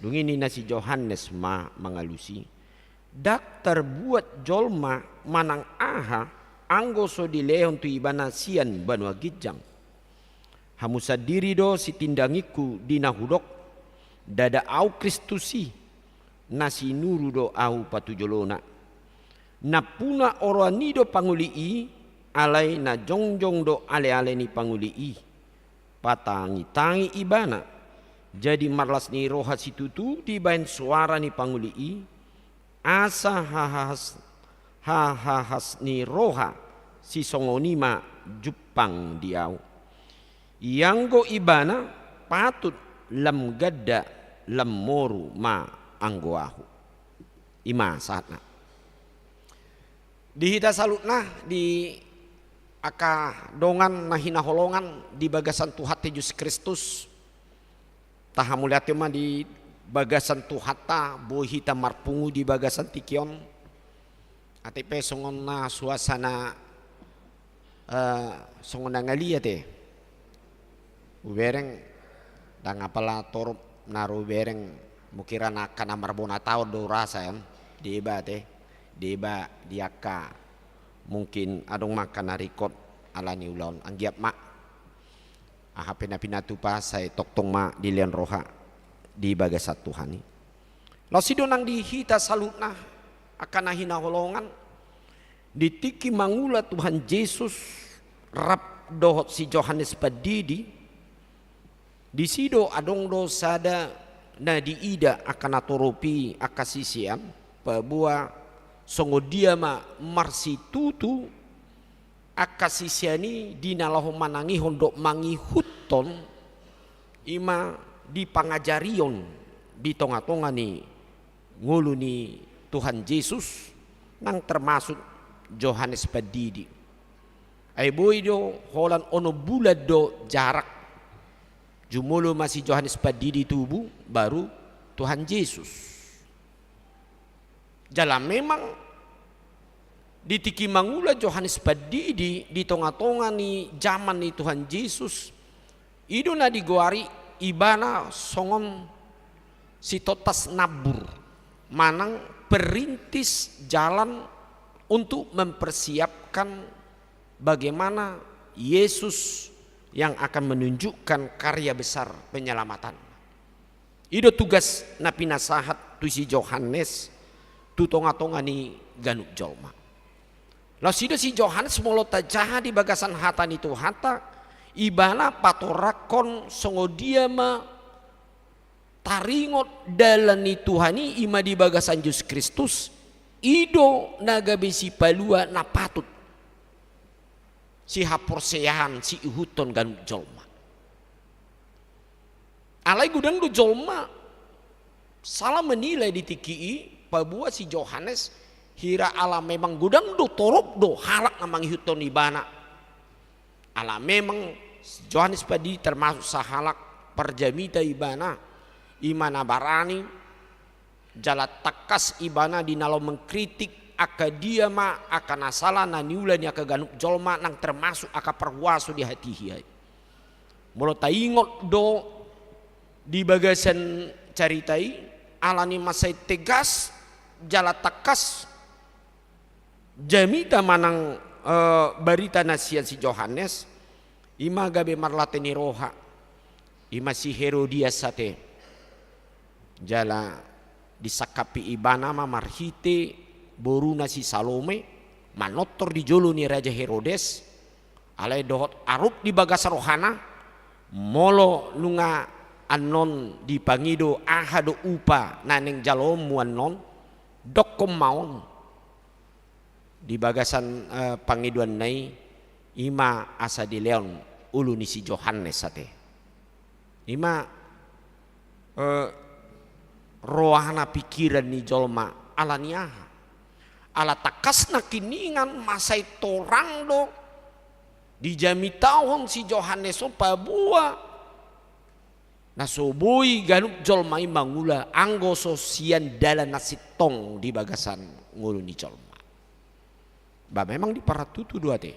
dungini nasi Yohanes ma mengalusi dak terbuat jolma manang aha anggo so dileon tu ibana sian banua gijang. Hamusa diri do si tindangiku dina hudok dada au Kristusi nasi nuru do au patujolona napuna orani do pangulii alai na jongjong do ale-ale ni pangulii patangi-tangi ibana jadi marlas ni roha situtu di bain suara ni pangulii asa hahas ni roha si songonima jupang diau Yanggo ibana patut lam gadda lam moru ma anggoahu ima saatna dihita salutna di aka dongan nahina holongan di bagasan Tuhata Yesus Kristus tahamuliati ma di bagasan Tuhata bohita marpungu di bagasan tikion atipe songon na suasana songon nangalia te ubereng dan apala torup naru bereng mukira nakana marbona tau do rasa yan deba diaka mungkin adong makan narikot alani ulon anggiap mak aha pinatu pa say toktong ma dilian roha di bagasat Tuhani lo sidonang dihita salutna akan hina holongan ditiki mangula Tuhan Yesus rap dohot si Yohanes padidi di sido adong do sada na diida akan atoropi akasisian pabua songo dia ma marsi tutu akasisiani dinalaho manangi hondok mangihuton ima di pangajarion di tonga-tonga ni ngulu ni Tuhan Yesus nang termasuk Yohanes padidi ai boy do holan ono bulad do jarak jumolo masih Yohanes padidi tubuh baru Tuhan Yesus. Jalan memang ditiki mangula Yohanes padidi di tonga-tonga ni zaman ni Tuhan Yesus. Ido na digoari ibana songon si totas nabur manang perintis jalan untuk mempersiapkan bagaimana Yesus yang akan menunjukkan karya besar penyelamatan. Ido tugas napi nasahat tu si Yohanes tu tonga-tonga ni ganuk jolma. Lalu si Yohanes molo tajaha di bagasan hata ni tu hata ibana patorakon songo dia ma taringot dalam ni Tuhani ima di bagasan Yesus Kristus ido naga besi palua na patut si haporsehan si uhuton ganuk jolma alai gudang do jolma salah menilai di TKI pabua si Yohanes hira ala memang gudang do torop do halak namang hiton ibana ala memang Yohanes padi termasuk sahalak perjamita ibana imana barani jala takas ibana di nalo mengkritik aka dia ma aka nasala na niulan aka ganup jolma nang termasuk aka perwasu di hati hiai molo taingot do di bagasan caritai alani masai tegas jala takas jamita manang barita nasihat si Yohanes ima gabe marlateni roha ima si Herodias sate jala disakapi ibana ma marhite boruna si Salome manotor di jolo ni Raja Herodes alai dohot arup di bagas rohana molo lunga anon di pangido ahado upa naneng jalomu anon dokom maon di bagasan pangiduan nai ima asa di leon ulu ni si Yohanes sate ima rohana pikiran ni jolma alaniaha ala takasna kiningan masai torang do dijami tahun si Yohanes pabua nasoboi ganup jolmai mangula anggo sosian dalan nasitong di bagasan ngulu ni jolma ba memang di paratutu dua te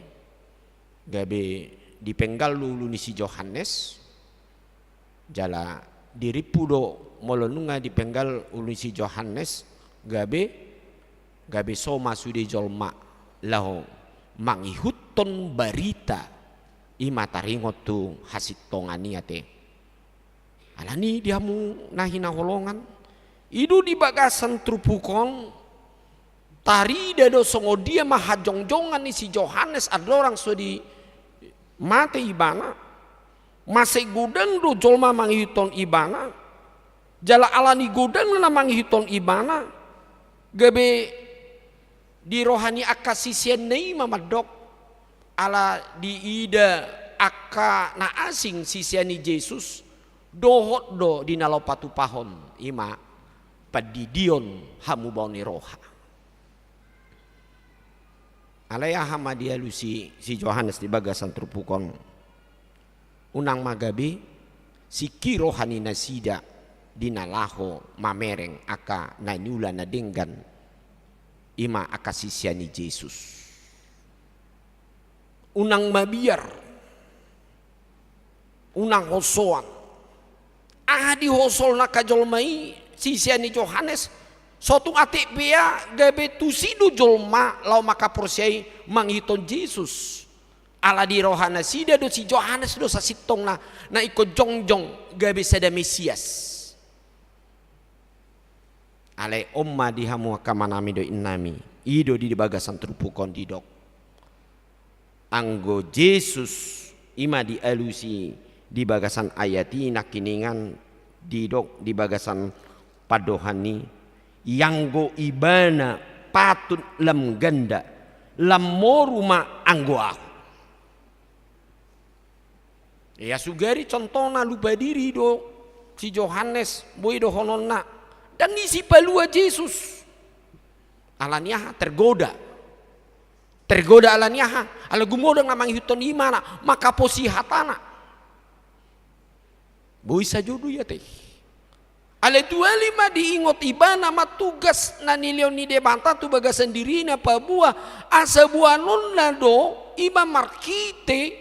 gabe dipenggal lulu ni si Yohanes jala diripudo molonunga dipenggal ulu si Yohanes gabe soma sude jolma laho mangihuton barita ima taringot tu hasitongani ate alani diamu nahina holongan idu di bagasan trupukon tari dado songo dia mahajongjongan ni si Yohanes ada orang so di mate ibana masih gudang do jolma manghiton ibana jala alani gudang na manghiton ibana gabe di rohani akka sisian nei mamadok ala di ida akka na asing sisiani Yesus dohot do di nalau patu pahon ima padidion hamu bauni roha alaya hama dia lusi si Yohanes di bagasan trupukon unang magabi si kirohani nasida di nalaho mamereng aka nanyula na denggan ima aka sisiani Yesus unang mabiar unang hosoan di hosol na kajolmai sisiani Yohanes sotung atik bea gabe tusidu jolma lau maka porsiai manghiton Yesus ala di rohana sida do si Yohanes do sasitong na iko jongjong gabe sada Mesias ale omma di hamu kamanami do innami ido di bagasan trupukon di dok anggo Yesus ima di alusi di bagasan ayati nakiningan di dok di bagasan padohani yanggo ibana patut lam ganda lam moruma anggo aku ya sugari contohna lupa diri do si Yohanes boy do hononna dan isi palua Yesus alaniah tergoda alaniah ala gumoda ngamang hiton imana maka posihatana boy sajodu ya teh ale 25 diingot ibana matugas na nilion ni debanta tu baga sendiri na pabua asa buanon na do iba markite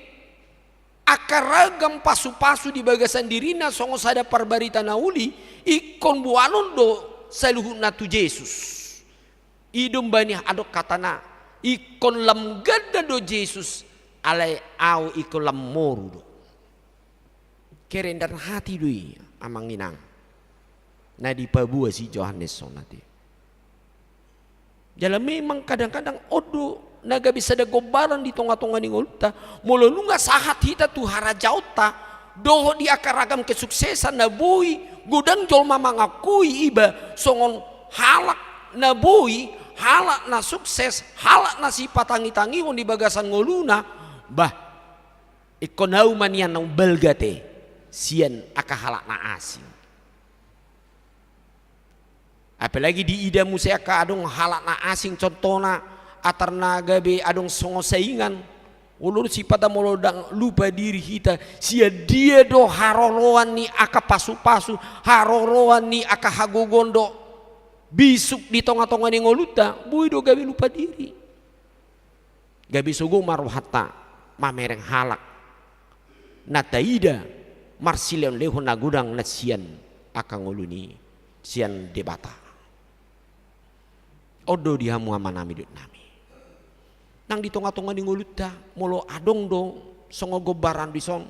akaragam pasu-pasu di baga sendiri na songo sada parbarita na uli ikon buanon do saluhun na tu Yesus idum bani adok katana ikon lam gada do Yesus ale au ikon lam moru do kerendan hati dui amang inang na di pabua si Yohanes sonate jala memang kadang-kadang odo naga bisa ada gobaran di tonga-tonga ni ngolta mololunga sahat hita tu harajauta doho di akaragam kesuksesan na bui gudang jolma mangakui iba songon halak na bui halak na sukses halak na si patangi-tangi di bagasan ngoluna bah ikonau manian nang belgate sian aka halak na asing Apalagi di ida museka adong halak na asing contohna atarna gabe adong songo saingan ulur si pada molodang lupa diri kita sia dia do haroroan ni aka pasu-pasu haroroan ni aka hagogondo bisuk di tonga-tonga ni ngoluta bui do gabe lupa diri gabe sogo maruhata mamereng halak nataida marsileon leho nagudang nasian aka ngoluni sian debata odo di hamu amanami dut nami nang di tonga-tonga ni nguluta molo adong do songo gobaran di son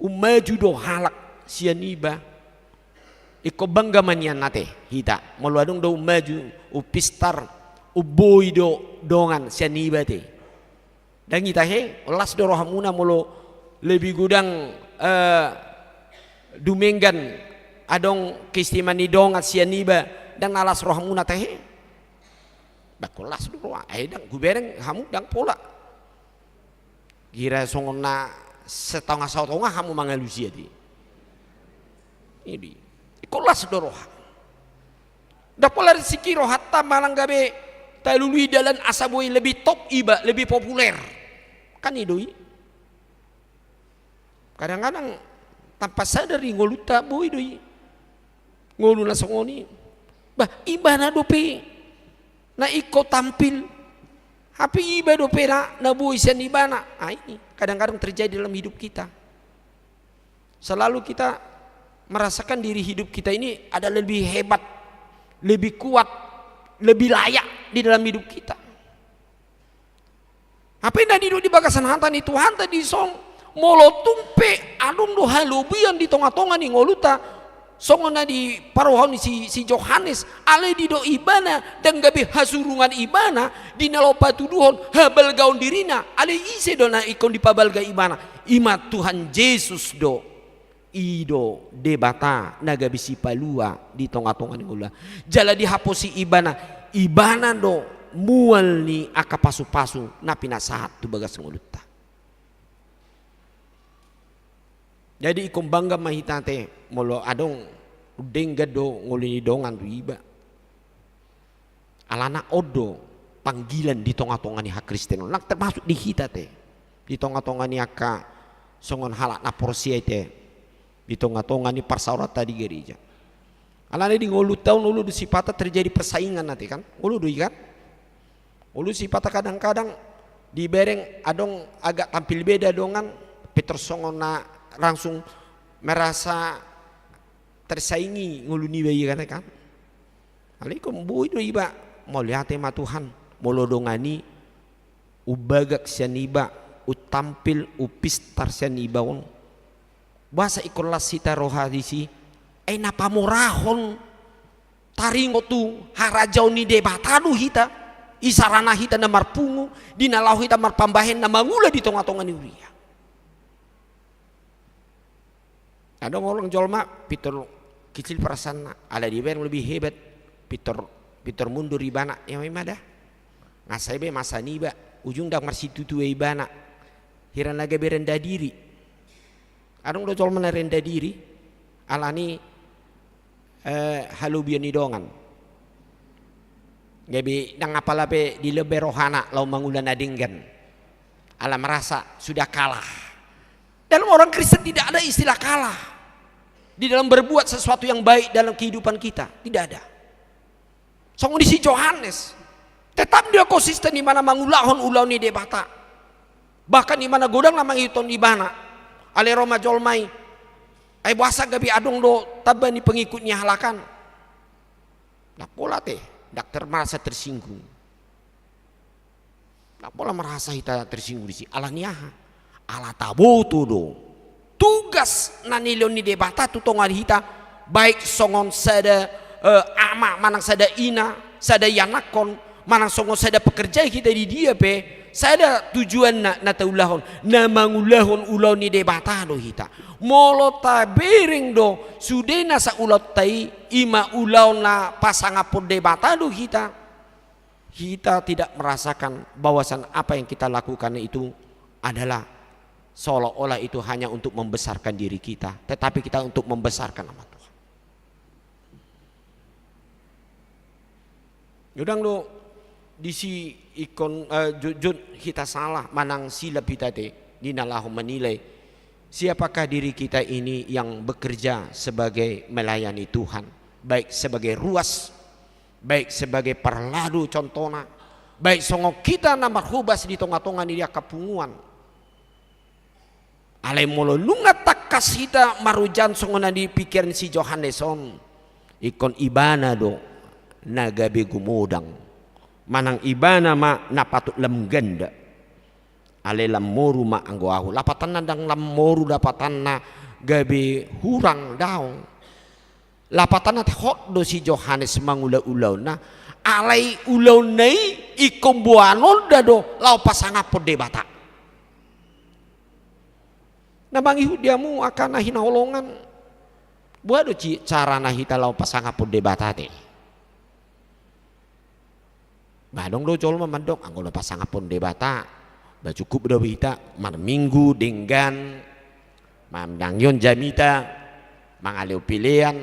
umaju do halak sianiba iko bangga manyan nate hita molo adong do umaju upistar uboi do dongan sianiba te dan kita he olas do rohamuna molo lebih gudang dumenggan adong kistimani dongan sianiba dan alas rohamuna teh bakulas dulu dang gubereng hamu dang pola gira songona setengah sautonga hamu mangalusia di ini ikulas doroha dak pola rezeki rohatta malang gabe talului dalan asaboi lebih top iba lebih populer kan idoi kadang-kadang tanpa sadar ngoluta boy doi ngoluna songoni bah ibana dope na iko tampil hapi iba do pera na buy sian ibana ini kadang-kadang terjadi dalam hidup kita selalu kita merasakan diri hidup kita ini ada lebih hebat lebih kuat lebih layak di dalam hidup kita apa yang duduk di bagasan hantan itu hantan di song molo tumpe adung do halubian di tonga-tonga ni ngoluta songona di parohon si Johannes ale di do ibana dan gabe hasurungan ibana di nalopa tuduhon habal gaun dirina ale ise do na ikon di pabalga ibana ima Tuhan Yesus do ido debata naga bisi palua di tonga-tonga ni ngula jala dihaposi ibana do mual ni aka pasu-pasu na pinasahat tu bagas nguluta jadi ikon bangga mahitate molo adong dengga do ngolini dongan du iba alana odo panggilan di tonga-tonga ni hak Kristen nak termasuk di kita te di tonga-tonga ni aka songon halak na porsia te di tonga-tonga ni parsaurata di gereja alana di ngolu tahun ulu di sipata terjadi persaingan nanti kan ulu du ikan ulu sipata kadang-kadang di bereng adong agak tampil beda dongan Peter songon na langsung merasa tersaingi nguluni bayi kan alaikum bui do iba mau lihat tema Tuhan molo dongani ubagak sianiba utampil upistar sianiba on bahasa ikolas sita rohadisi napa morahon taringo tu harajau ni debatadu hita isarana hita na marpungu dinalau hita marpambahen na mangula di tonga-tonga ni uria ada orang jolma Peter kecil perasaan ada dia yang lebih hebat Peter mundur ibana yang memang dah ngasai be masa niba ujung dak marsi tutu ibana hiran lagi berenda diri ada orang jolma rendah diri alani halubian idongan gabe nang apala be di lebe rohana lau mangulan adinggan ala merasa sudah kalah. Dalam orang Kristen tidak ada istilah kalah di dalam berbuat sesuatu yang baik dalam kehidupan kita, tidak ada. Song di si Johannes tetap dia konsisten di mana mangulahon ulau ni debata, bahkan di mana godang nama iton di mana ale Roma jolmai ai bahasa gabi adong do tabani pengikutnya halakan nak pola teh dak merasa tersinggung, nak pola merasa kita tersinggung di si alaniah ala tabo do tugas nanilon ni debata tu tongan hita baik songon sada ama manang sada ina sada yanakon manang songon sada pekerja kita di dia pe sada tujuan na taulahon na mangulahon ulau ni debata do hita molo tabering do sudena sa ulau tai ima ulau na pasangapon debata do kita tidak merasakan bahwasan apa yang kita lakukan itu adalah seolah-olah itu hanya untuk membesarkan diri kita, tetapi kita untuk membesarkan nama Tuhan. Yudang lo di si ikon jujud kita salah manang silap kita te dinalahu menilai siapakah diri kita ini yang bekerja sebagai melayani Tuhan, baik sebagai ruas, baik sebagai perladu contohna, baik songok kita nama hubas di tonga-tonga ni dia kapunguan. Alai molo lunga takas kita marujan songona di pikiran si Johanneson ikon ibana do nagabe gumudang. Manang ibana ma napatut lem ganda ale lam moru ma anggo ahu lapatan nandang lam moru dapatan na gabe hurang daong lapatan na hot do si Johannes mangula-ulau na alai ulau nei ikom buanon dado lau pasangapod debata nabangi hudiamu akan nahina holongan buat do cara nahita lau pasangapod debata te badong do jol mamandok anggo na pasangapon debata ba cukup do kita mar minggu denggan mamdangyon jamita mangaleu pilihan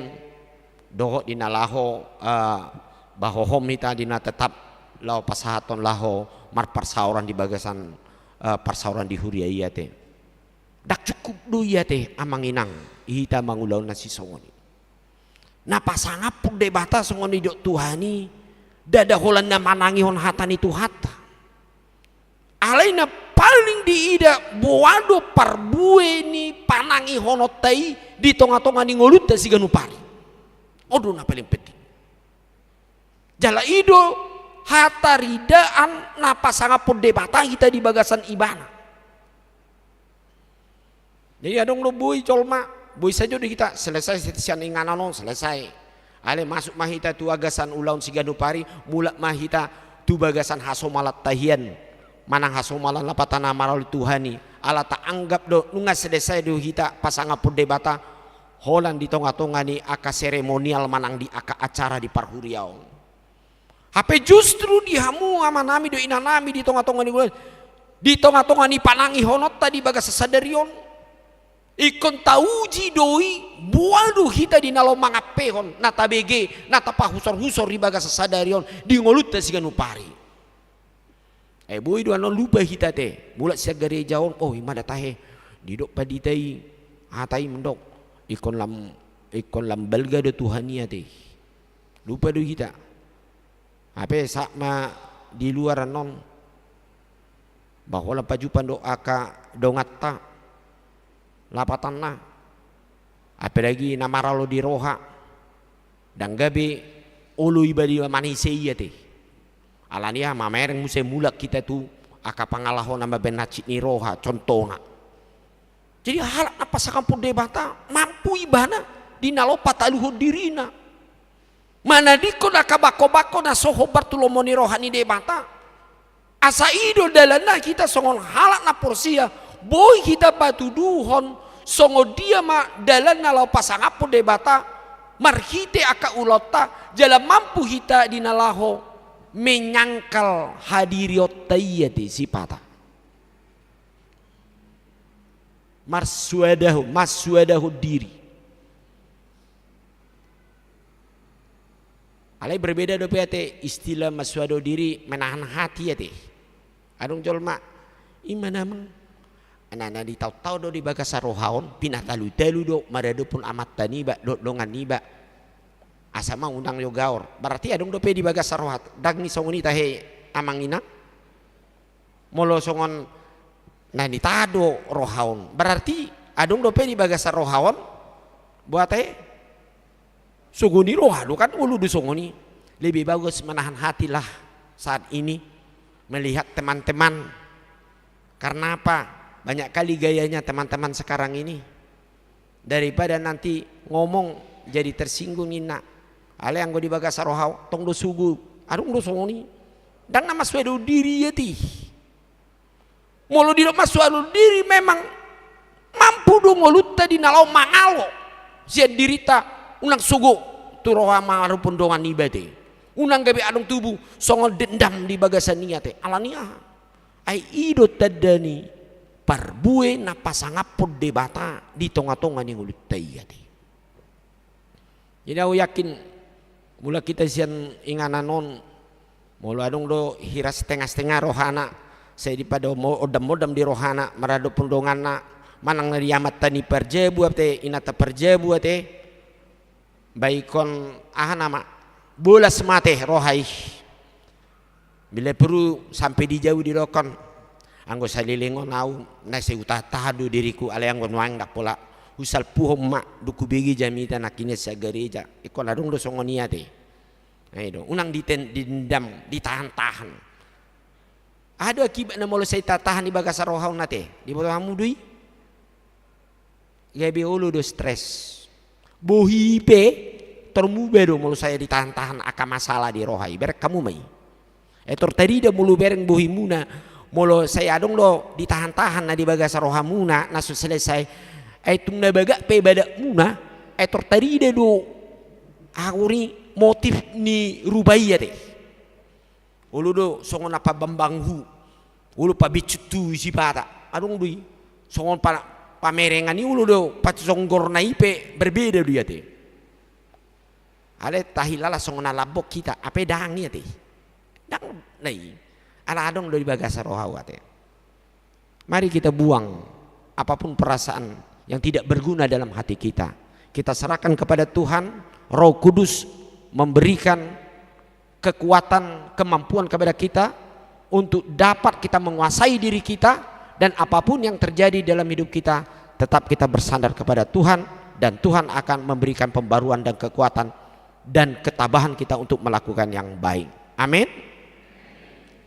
doho dinalaho bahohom hita dina tetap lao pasahaton laho mar parsauran di bagasan parsauran di huria iya te dak cukup do iya te amang inang hita mangulaw na si songoni na pasangapon debata songoni do tuhani dada holan na manangi hon hatan itu hata alaina paling diida boado parbue ni panangi honotai di tonga-tonga ni ngolut si ganupari odo na paling penting jala ido hata ridaan na pasangapod debata kita di bagasan ibana jadi adong lo bui colma bui saja di kita selesai setian ingananon selesai ale masuk mahita tu agasan ulaun si ganupari mulak mahita tu bagasan hasomalat tahian manang hasomalan lapatana marol Tuhani ala tak anggap do nunga sedesai do hita pasangapod debata holan di tonga-tonga ni aka seremonial manang di aka acara di parhuriau hape justru dihamu amanami do inanami di tonga-tonga ni panangi honot tadi bagas sadarion ikon tauji doi buadu hita di nalo mangapehon nata BG nata pahusor-husor di bagas sadarion di ngolut si ganupari boi do anon lupa hita te bulat sia garejahon oh imada tahe didok paditai hatai mendok ikon lam balga do Tuhania te lupa do hita ape sakma di luar anon bahwa pajupan do aka dongatta lapatan na apalagi namaralo di roha dan gabe ulu ibadi manise iya te alania mamereng muse mulak kita tu aka pangalaho nama benacit ni roha contohna jadi hal apa sakampun debata mampu ibana di nalopa taluhur dirina mana diko na kabako-bako na soho bartulomoni rohani debata asa ido dalana kita songon halak na porsia boy kita batu duhon songo dia ma dalan nalau pasangapun debata marhite aka ulota jala mampu hita dinalaho menyangkal hadiriot tayyati sipata maswadahu diri alai berbeda do te istilah maswadahu diri menahan hati ya te adung jolma imana mang anak-anak di tahu-tahu do di bagasa rohaon pinah talu-talu do marado pun amat tani ba do dongan ni ba asama undang yo gaor berarti adung do pe di bagasa rohat dag ni songoni tahe amang ina molo songon nah di tado rohaon berarti adung do pe di bagasa rohaon buat suguni roha do kan ulu do songoni lebih bagus menahan hatilah saat ini melihat teman-teman karena apa banyak kali gayanya teman-teman sekarang ini daripada nanti ngomong jadi tersinggung ina ale anggo di bagasa rohau tong do sugu adung do songoni dan nama suedo diri ya ti molo di masualu diri memang mampu do ngolut tadi nalau mangalo sia dirita unang sugu tu roha marupun dongan ibate unang gabe adung tubuh songol dendam di bagasan niate alania ai ido tadani parbue na pasangapod debata di tonga-tonga ni ngulut tayyati jadi aku yakin mula kita sian ingananon Mulu adung do hira setengah-setengah rohana. Saya dipada odam-odam di rohana marado pundonganna manang na diamat tani perjebu ate inata perjebu ate baikon nama bola semate rohai bila perlu sampai di jauh di lokon anggo salilingon au na se utahadu diriku ale anggo nuang dak pola usal puhom mak duku begi jamita nakine sa gereja ikon adung do songonia te aido unang dendam ditahan-tahan. Ada akibat na molo say tatahan di bagasa rohaw nate di boto hamudui gabi ulu do stres bohipe termube do molo saya ditahan-tahan aka masalah di rohai berek kamu mai etor tadi da mulu bereng bohimuna molo saya adong do ditahan-tahan na di bagasa rohamuna nasu selesai tung na baga pe badak muna etor tadi da do aguri motif ni rubaiya te ulu do songon apa bambanghu ulu pa bicutu isi pata adung dui songon pa pamerengan ni ulu do patsonggor na ipe berbeda dia te ale tahilala songon labok kita ape dang ni te dang nai ala adong do di bagasa rohawa te mari kita buang apapun perasaan yang tidak berguna dalam hati kita serahkan kepada Tuhan. Roh Kudus memberikan kekuatan, kemampuan kepada kita untuk dapat kita menguasai diri kita dan apapun yang terjadi dalam hidup kita tetap kita bersandar kepada Tuhan dan Tuhan akan memberikan pembaruan dan kekuatan dan ketabahan kita untuk melakukan yang baik. Amin.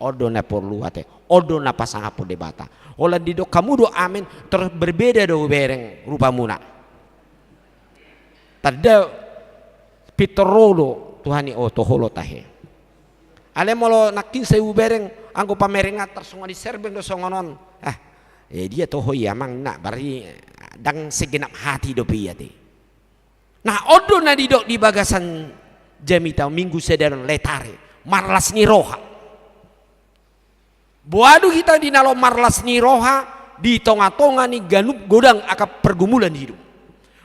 Odo na perlu ate, odo na pasang apo debata. Ola dido kamu do amin terus berbeda do bereng rupa muna. Tada pitorolo Tuhani o toholo tahe. Ale molo nakin sa ubereng anggo pamerengat tersongo di serbeng do songonon. Dia toho ya mang nak bari dang segenap hati do piyate. Nah odo na didok di bagasan jamita minggu sederon letare marlas ni roha. Buadu kita di nalo marlas ni roha di tonga-tonga ni ganup godang aka pergumulan hidup.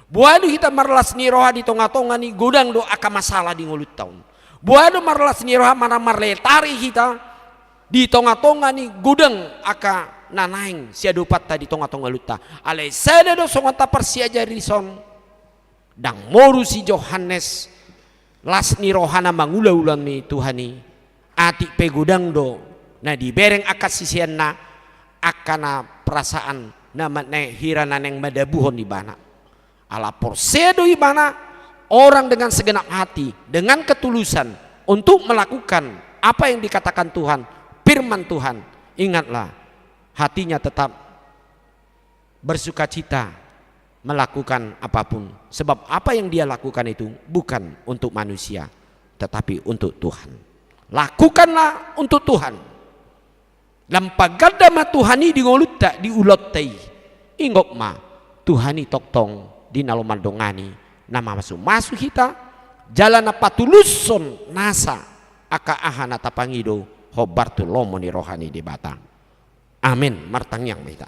Buadu kita marlas ni roha di tonga-tonga ni godang do aka masalah di ngulut tahun. Buadu marlas ni roha mana marletari kita di tonga-tonga ni godang aka nanaing siadupat tadi tonga-tonga luta. Ale sada do songata persiaja rison dang moru si Johannes las ni rohana mangula-ulan mi Tuhani ati pe godang do na di bereng akas sisian na akana perasaan nama ne hirana neng madabuhon di bana ala porsedo di bana orang dengan segenap hati dengan ketulusan untuk melakukan apa yang dikatakan Tuhan firman Tuhan ingatlah hatinya tetap bersukacita melakukan apapun sebab apa yang dia lakukan itu bukan untuk manusia tetapi untuk Tuhan. Lakukanlah untuk Tuhan. Lampagada ma Tuhani di ngolutta di ulottai ingok ma Tuhani toktong di nalomandongani nama masuk kita jalan apa tuluson nasa aka ahana tapangido hobartu lomo ni rohani di batang. Amin martang yang mita.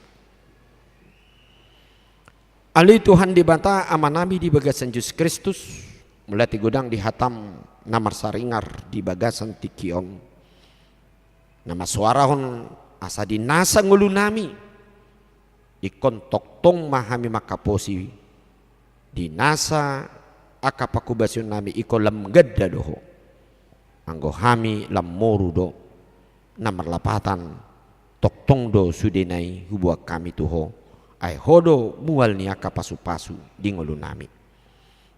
Ali Tuhan di bata amanami di bagasan Yesus Kristus melati godang di hatam namar saringar di bagasan tikion. Nama suarahon asa dinasa ngulunami ikon toktong mahami makaposi dinasa akapakubasun nami iko lamgedda doho anggo hami lamoru do namar lapatan toktong do sudenai hubua kami tuho ay hodo mual ni akapasu-pasu di ngulunami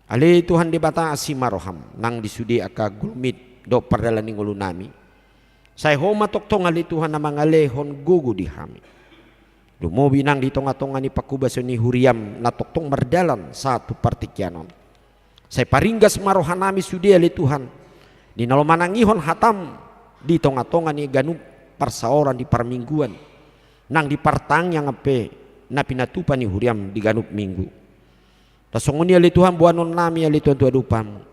ali Tuhan dibata asimaroham nang disudi aka gulmit do perdalan ni ngulunami saya homa toktong ali Tuhan na mga lehon gugu di hami. Lumobi nang di tonga-tonga ni pakubaso ni huriam na toktong merdalan satu partikyanon. Saya paringgas marohanami sudi ali Tuhan. Di nalomanangihon hatam di tonga-tonga ni ganup parsaoran di parmingguan. Nang di partang yang ape na pinatupa ni huriam di ganup minggu. Tasongoni ali Tuhan buanon nami ali Tuhan tuadupam.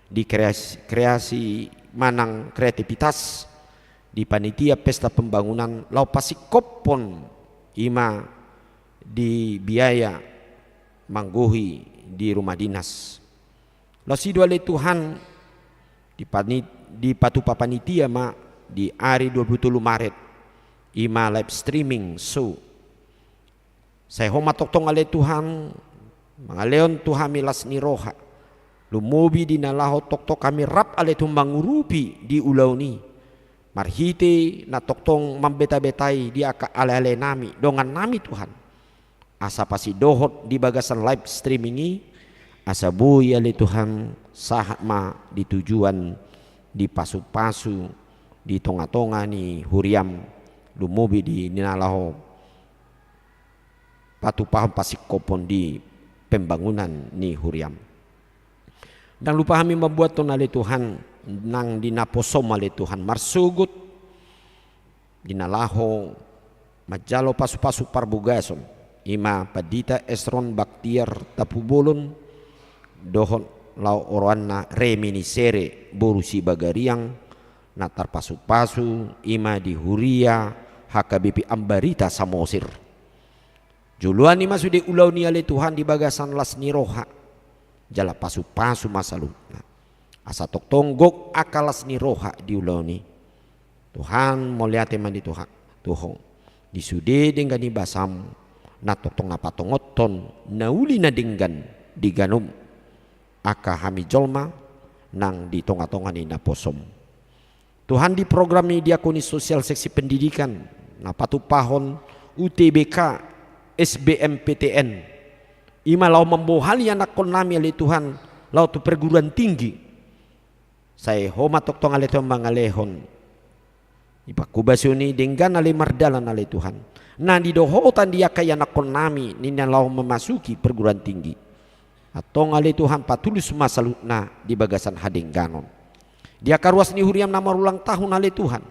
Di kreasi manang kreativitas di panitia pesta pembangunan lau pasikopon ima di biaya mangguhi di rumah dinas lau sido ale Tuhan di patupa panitia ma di hari 27 Maret ima live streaming show. Saya hormat tong ale Tuhan, mangaleon Tuhan milas ni roha. Lumobi di nalaho tok kami rap ale tu mangurupi di ulau ni. Marhite na tong mambeta-betai dia ka ale-ale nami, dongan nami Tuhan. Asa pasi dohot di bagasan live streaming ini, asa bui ale Tuhan sahat ma di tujuan di pasu-pasu di tonga-tonga ni huriam lumobi di nalaho patu paham pasik kopon di pembangunan ni huriam. Dan lupa kami membuat tonale Tuhan nang dinaposom ale Tuhan marsugut dinalaho majalo pasu-pasu parbugason ima padita esron baktiar tapubulun dohon lau orwana reminisere borusi bagariang natar pasu-pasu ima di huria HKBP Ambarita Samosir juluan ima sude ulau ni ale Tuhan di bagasan las niroha jala pasu-pasu masalutna asa tok tonggok akalas ni roha di ulau ni Tuhan mau lihat teman di Tuhan Tuhan di sude dengan di basam na tok tong napatongoton nauli na dinggan di ganum aka hami jolma nang di tonga-tonga ni naposom Tuhan di program ni diakoni sosial seksi pendidikan napatu pahon UTBK SBMPTN ima lau membohali anak kon nami ali Tuhan lau tu perguruan tinggi saya hormat tok tong ale Tuhan mangalehon ipakubasuni dengan ale mardalan ale Tuhan nah di dohotan dia kaya anak kon nami nina lau memasuki perguruan tinggi atau ale Tuhan patulus masalutna di bagasan hadengganon dia karuas ni huriam nama ulang tahun ale Tuhan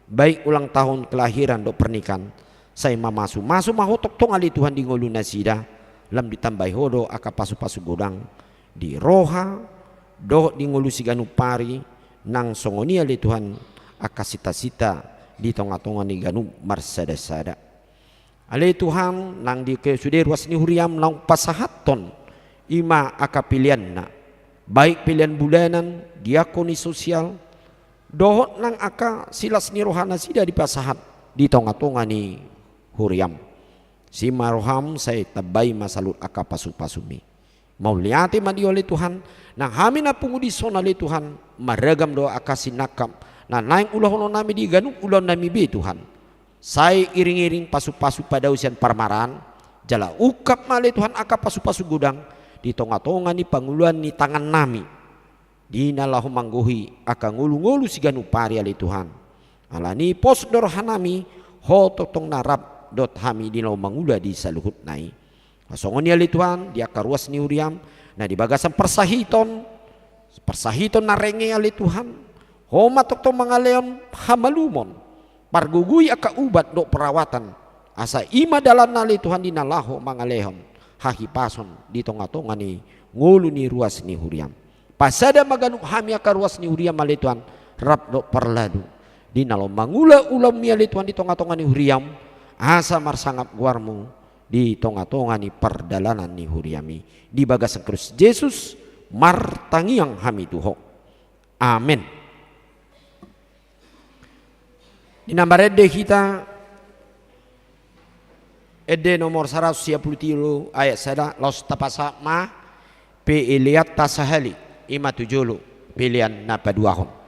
baik ulang tahun kelahiran do pernikahan saya mamasu mahotok tong ale Tuhan di ngolu nasida lam ditambai hodo aka pasu-pasu godang di roha doh di ngolu siganu pari nang songoni ale Tuhan aka sita-sita di tonga-tonga ni ganu marsada-sada ale Tuhan nang di ke sude ruas ni huriam nang pasahaton ima aka pilihan na baik pilihan bulanan diakoni sosial dohot nang aka silas ni rohana sida di pasahat di tonga-tonga ni huriam si maroham saya tabai masalut aka pasu-pasumi mau lihat mandi oleh Tuhan nang hamin apung di sona oleh Tuhan maragam doa akasin nakam nah naing ulah nami di ganu ulah nami be Tuhan saya iring-iring pasu-pasu pada usian parmaran jala ukap male Tuhan aka pasu-pasu gudang di tonga-tonga ni panguluan ni tangan nami di nalahu mangguhi aka ngulu-ngulu si ganu pari ale Tuhan alani pos dorhanami ho totong narap dot hami di lau mangula di saluhut nai pasongon ale Tuhan dia karuas ni uriam nah di bagasan persahiton na renge ale Tuhan homa tokto mangaleon hamalumon pargugui aka ubat do perawatan asa ima dalan ale Tuhan di nalaho mangalehon hahipason di tonga-tonga ni ngulu ni ruas ni huriam pasada maganu hami aka ruas ni huriam ale Tuhan rap do parladu di nalo mangula ulam mi ale Tuhan di tonga-tonga ni huriam asa marsangap guarmu di tonga-tonga ni perdalanan ni huriami di bagasan Kristus Yesus martangiang hami tuho amin. Di nomor ede kita ede nomor 133 ayat sada los tapasa ma pe iliat tasahali ima tujulu pilihan napa duahon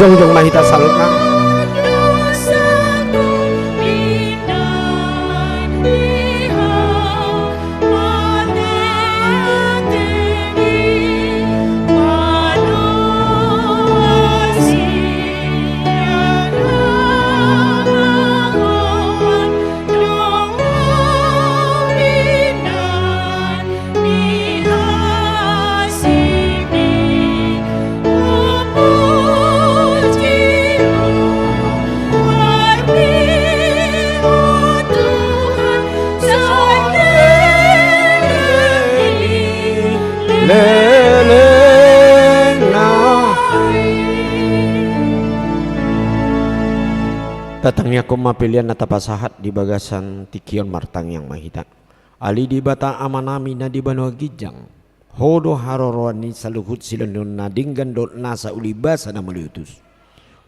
Jong mahita salut nang. Datangnya koma pilihan nata pasahat di bagasan tikion martang yang mahita. Ali di bata amanami na di banua gijang. Hodo harorwani saluhut silendon na dinggan dot nasa ulibasa na maliutus.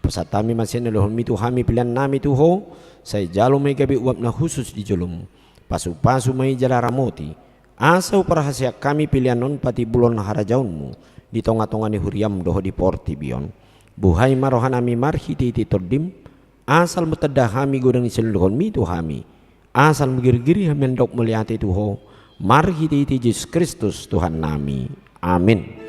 Pasatami masih nalohon mitu hami pilihan nami tuho. Saya jalo may gabi uap na khusus di jolom. Pasu-pasu may jala ramoti. Asau perhasia kami pilihan non pati bulon harajaunmu. Di tonga-tonga ni huriam doho di porti bion. Buhay marohan ami marhiti iti tordim. Asal mutadah hami godang isillohon mi tu hami. Asal megiri-giri hami ndok melihat itu ho. Mari iti Yesus Kristus Tuhan nami. Amin.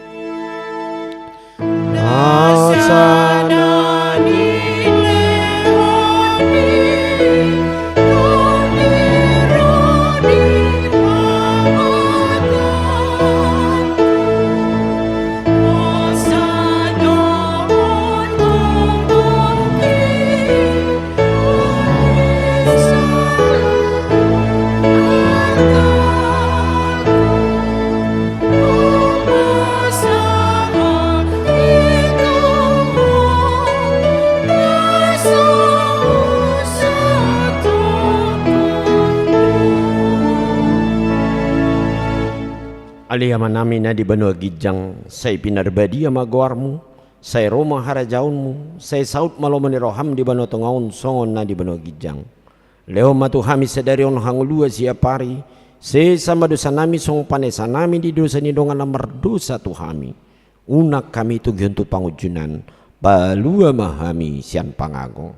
Aliyaman namin na di banua gijang, say pinarbadi amaguarmu, say roma harajaunmu, say saut malomani roham di banua tongaun songon na di banua gijang. Leo matu hami sedarion hangulua siapari, say sama dosa nami song panesa nami di dosa ni dongan nomor dosa tu hami. Unak kami tu gyuntu pangujunan, balua mahami sian pangago.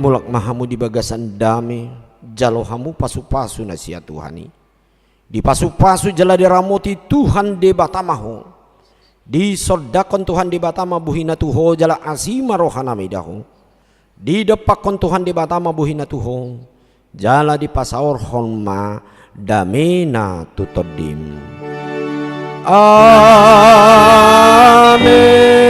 Mulak mahamu di bagasan dame, jalohamu pasu-pasu na siya Tuhani. Di pasu-pasu jala di ramoti Tuhan de batamaho. Di sodakon Tuhan di batama buhina tuho jala asima rohanami daho. Di depakon Tuhan di batama buhina tuho jala di pasaor honma damena tutodim. Amin.